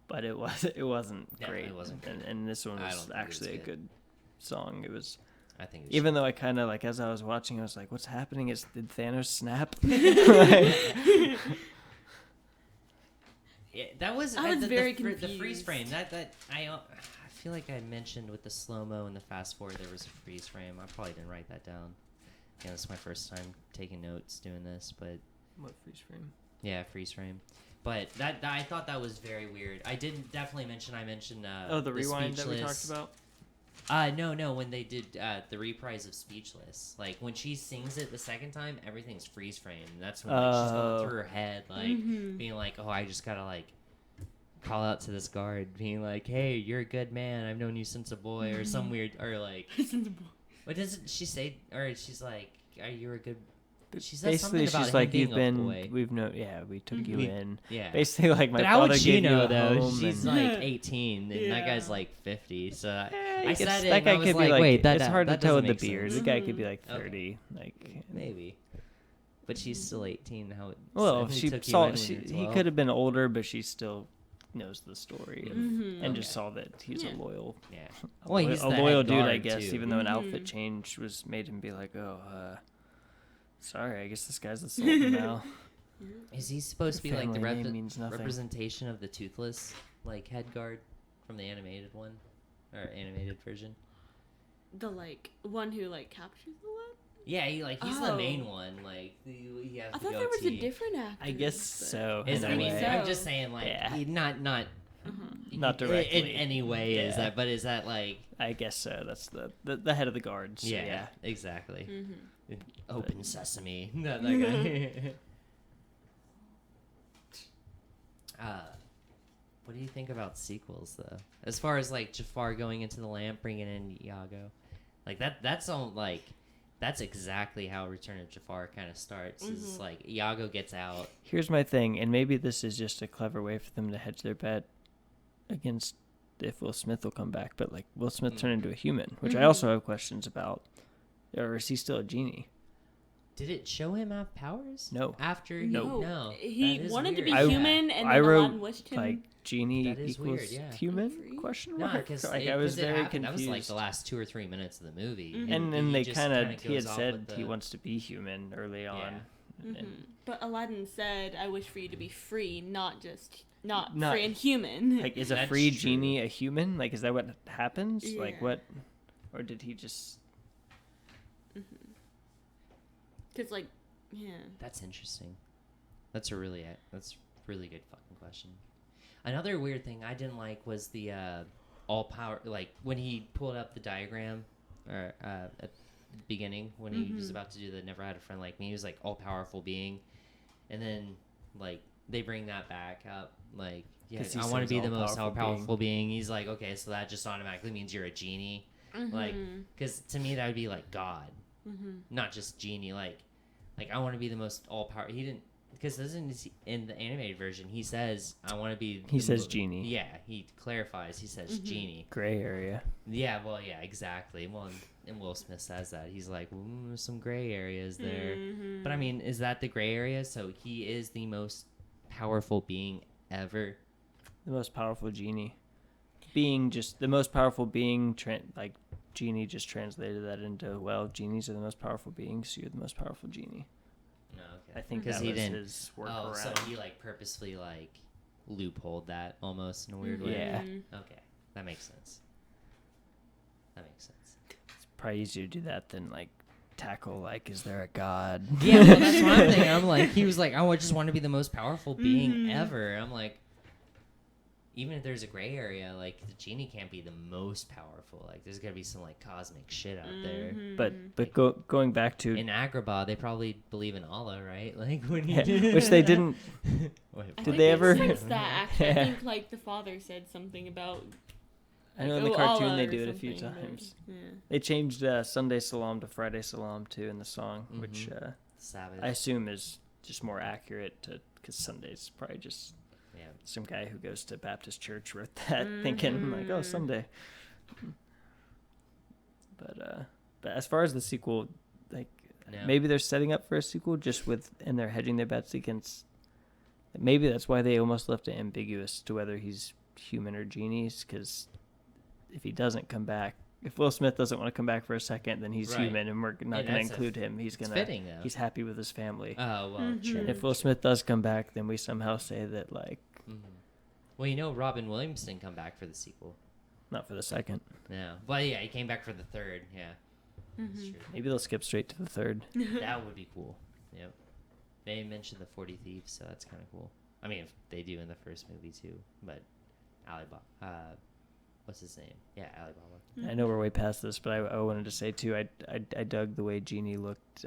but it wasn't great. It wasn't good. And this one was actually a good song. It was. I think. Even though I kind of like, as I was watching, I was like, "What's happening? Did Thanos snap?" Yeah, that was. I was very confused. The freeze frame. I feel like I mentioned with the slow mo and the fast forward, there was a freeze frame. I probably didn't write that down. Yeah, this is my first time taking notes doing this, but what freeze frame? Yeah, freeze frame. But that I thought that was very weird. I didn't definitely mention. I mentioned the rewind that we talked about. No, when they did the reprise of Speechless, like when she sings it the second time, everything's freeze frame. That's when she's going through her head, like being like, "Oh, I just gotta like call out to this guard, being like, hey, you're a good man. I've known you since a boy,' or some weird, or like, what doesn't she say? Or she's like, you're a good. She says basically, something about she's like, being you've been, boy. we took you in. Yeah. Basically, like my but how father would she gave know you a though? home She's and, like 18, and that guy's like 50. So I guess said it. That And guy I was could like, be like, wait, it's hard to tell with the doesn't make beard. sense. The guy could be like Okay. 30, like Maybe. But she's still 18. How? Well, he she took you saw. in when you were He 12? could have been older, but she still knows the story and Okay. just saw that he's a loyal. Yeah. A Well, loyal, he's a the loyal head dude, I guard, guess. too. Even though an outfit change made him be like, sorry, I guess this guy's the sultan now. Is he supposed to be like the Family name means nothing. representation of the toothless, like head guard from the animated one, or animated version? The one who captures the web? Yeah, he's the main one. Like he has. I the thought there was a goatee. different actor. I guess so. Is in I a mean, way. I'm just saying, not Not directly. in any way. Is that? But is that like? I guess so. That's the head of the guards. So Yeah, exactly. Open sesame. Not that guy. What do you think about sequels, though? As far as Jafar going into the lamp, bringing in Iago, that's all that's exactly how Return of Jafar kind of starts. Is Iago gets out. Here's my thing, and maybe this is just a clever way for them to hedge their bet against if Will Smith will come back, but Will Smith turn into a human, which I also have questions about. Or is he still a genie? Did it show him have powers? No. After No. That He is wanted to be weird. human, and I then wrote Aladdin wished him. Genie That is equals weird, yeah. human? Free? Question No, mark. because I was very confused. That was the last 2 or 3 minutes of the movie, And then they just kind of goes he had off said with he the- wants to be human early on. And, But Aladdin said, "I wish for you to be free, not Not- free and human." is a That's free true. genie a human? Is that what happens? Yeah. What? Or did he just? Because yeah. That's interesting. That's really good fucking question. Another weird thing I didn't like was the all power, when he pulled up the diagram, or at the beginning when he was about to do the never had a friend like me. He was like all powerful being, and then they bring that back up. Yeah, 'Cause he I want to says be the most all-powerful all-powerful being. He's like, okay, so that just automatically means you're a genie. Because to me that would be like God, not just genie. I want to be the most all-power. He didn't, because in the animated version he says I want to be. He says genie. Yeah, he clarifies. He says genie. Gray area. Yeah, well, yeah, exactly. Well, and Will Smith says that. He's like, there's some gray areas there. But I mean, is that the gray area? So he is the most powerful being ever. The most powerful genie. Being just the most powerful being. Genie just translated that into, genies are the most powerful beings, so you're the most powerful genie. No, okay. I think because that he was didn't. his workaround. So he purposefully loopholed that almost in a weird way. Yeah. Okay, that makes sense. It's probably easier to do that than tackle is there a god? Yeah, well, that's what I'm thinking. I'm he was like, I just want to be the most powerful being ever. I'm like, even if there's a gray area, like the genie can't be the most powerful. Like there's gotta be some like cosmic shit out there. But going back to In Agrabah, they probably believe in Allah, right? Like when which they didn't. I Did think they ever? Since that actually, I Yeah. think like the father said something about. I know in like, the cartoon Allah they or do it a few something, but, times. Yeah. They changed Sunday Salam to Friday Salam too in the song, which Sabbath. I assume is just more accurate to because Sunday's probably just Yeah. some guy who goes to Baptist church wrote that, thinking like, oh, Sunday. But as far as the sequel, like No. maybe they're setting up for a sequel just and they're hedging their bets against. Maybe that's why they almost left it ambiguous to whether he's human or genies, because if he doesn't come back, if Will Smith doesn't want to come back for a second, then he's Right. human, and we're not going to that's include him. He's It's gonna. fitting though. He's happy with his family. Oh well, true. And if Will Smith does come back, then we somehow say that like Well, you know, Robin Williams didn't come back for the sequel. not for the second. No, but yeah, he came back for the third. Yeah, that's true. Maybe they'll skip straight to the third. That would be cool. Yep. They mentioned the 40 Thieves, so that's kind of cool. I mean, if they do in the first movie too, but Alibaba. What's his name? Yeah, Alibaba. I know we're way past this, but I wanted to say too. I dug the way Genie looked,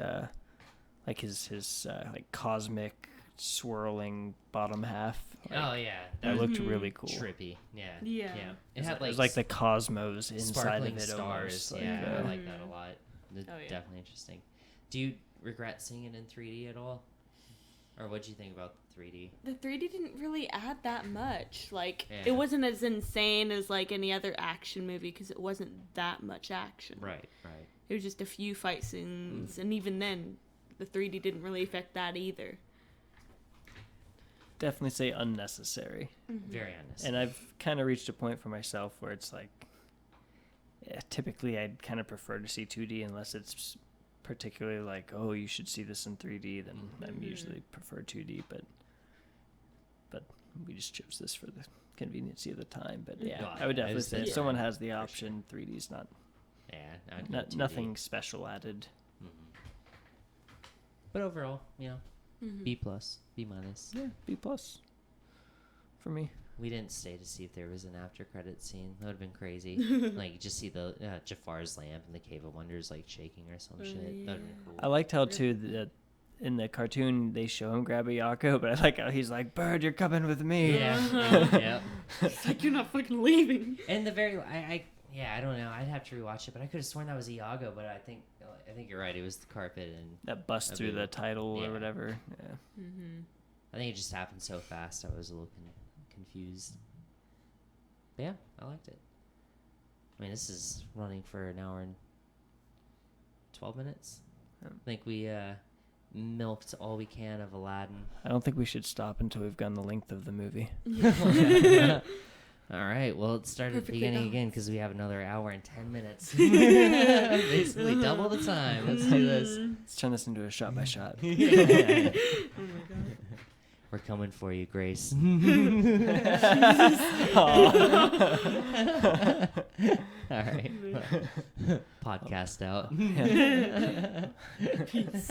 like his like cosmic swirling bottom half. Like, Oh yeah, that looked really cool. trippy. Yeah. Yeah. It had It was like the cosmos inside sparkling of it. stars. Almost, Yeah, I like that a lot. Oh, yeah. Definitely interesting. Do you regret seeing it in 3D at all? Or what'd you think about the 3D? The 3D didn't really add that much. Like, Yeah. it wasn't as insane as, like, any other action movie because it wasn't that much action. Right. It was just a few fight scenes, and even then, the 3D didn't really affect that either. Definitely say unnecessary. Very unnecessary. And I've kind of reached a point for myself where it's like, yeah, typically I'd kind of prefer to see 2D unless it's particularly like, oh, you should see this in 3D. Then I'm usually prefer 2D, but we just chose this for the conveniency of the time. But yeah, Well, I would definitely say if yeah. someone has the option, 3D's not Yeah, nothing special added. But overall, B plus, B minus. Yeah, B plus for me. We didn't stay to see if there was an after credit scene. That would have been crazy. Like you just see the Jafar's lamp in the Cave of Wonders like shaking or some shit. Yeah. That would have been cool. I liked how too that in the cartoon they show him grab a Yako, but I like how he's like, "Bird, you're coming with me." Yeah. It's like, you're not fucking leaving. And the very, I don't know. I'd have to rewatch it, but I could have sworn that was Iago. But I think you're right. It was the carpet, and That bust through the title or whatever. Yeah. I think it just happened so fast. I was a little confused. But yeah, I liked it. I mean, this is running for an hour and 12 minutes. I think we milked all we can of Aladdin. I don't think we should stop until we've gone the length of the movie. All right. Well, let's start at the Perfectly beginning balanced. again because we have another hour and 10 minutes. Basically double the time. Let's do this. Let's turn this into a shot by shot. Oh my god. We're coming for you, Grace. All right. Podcast out. Peace.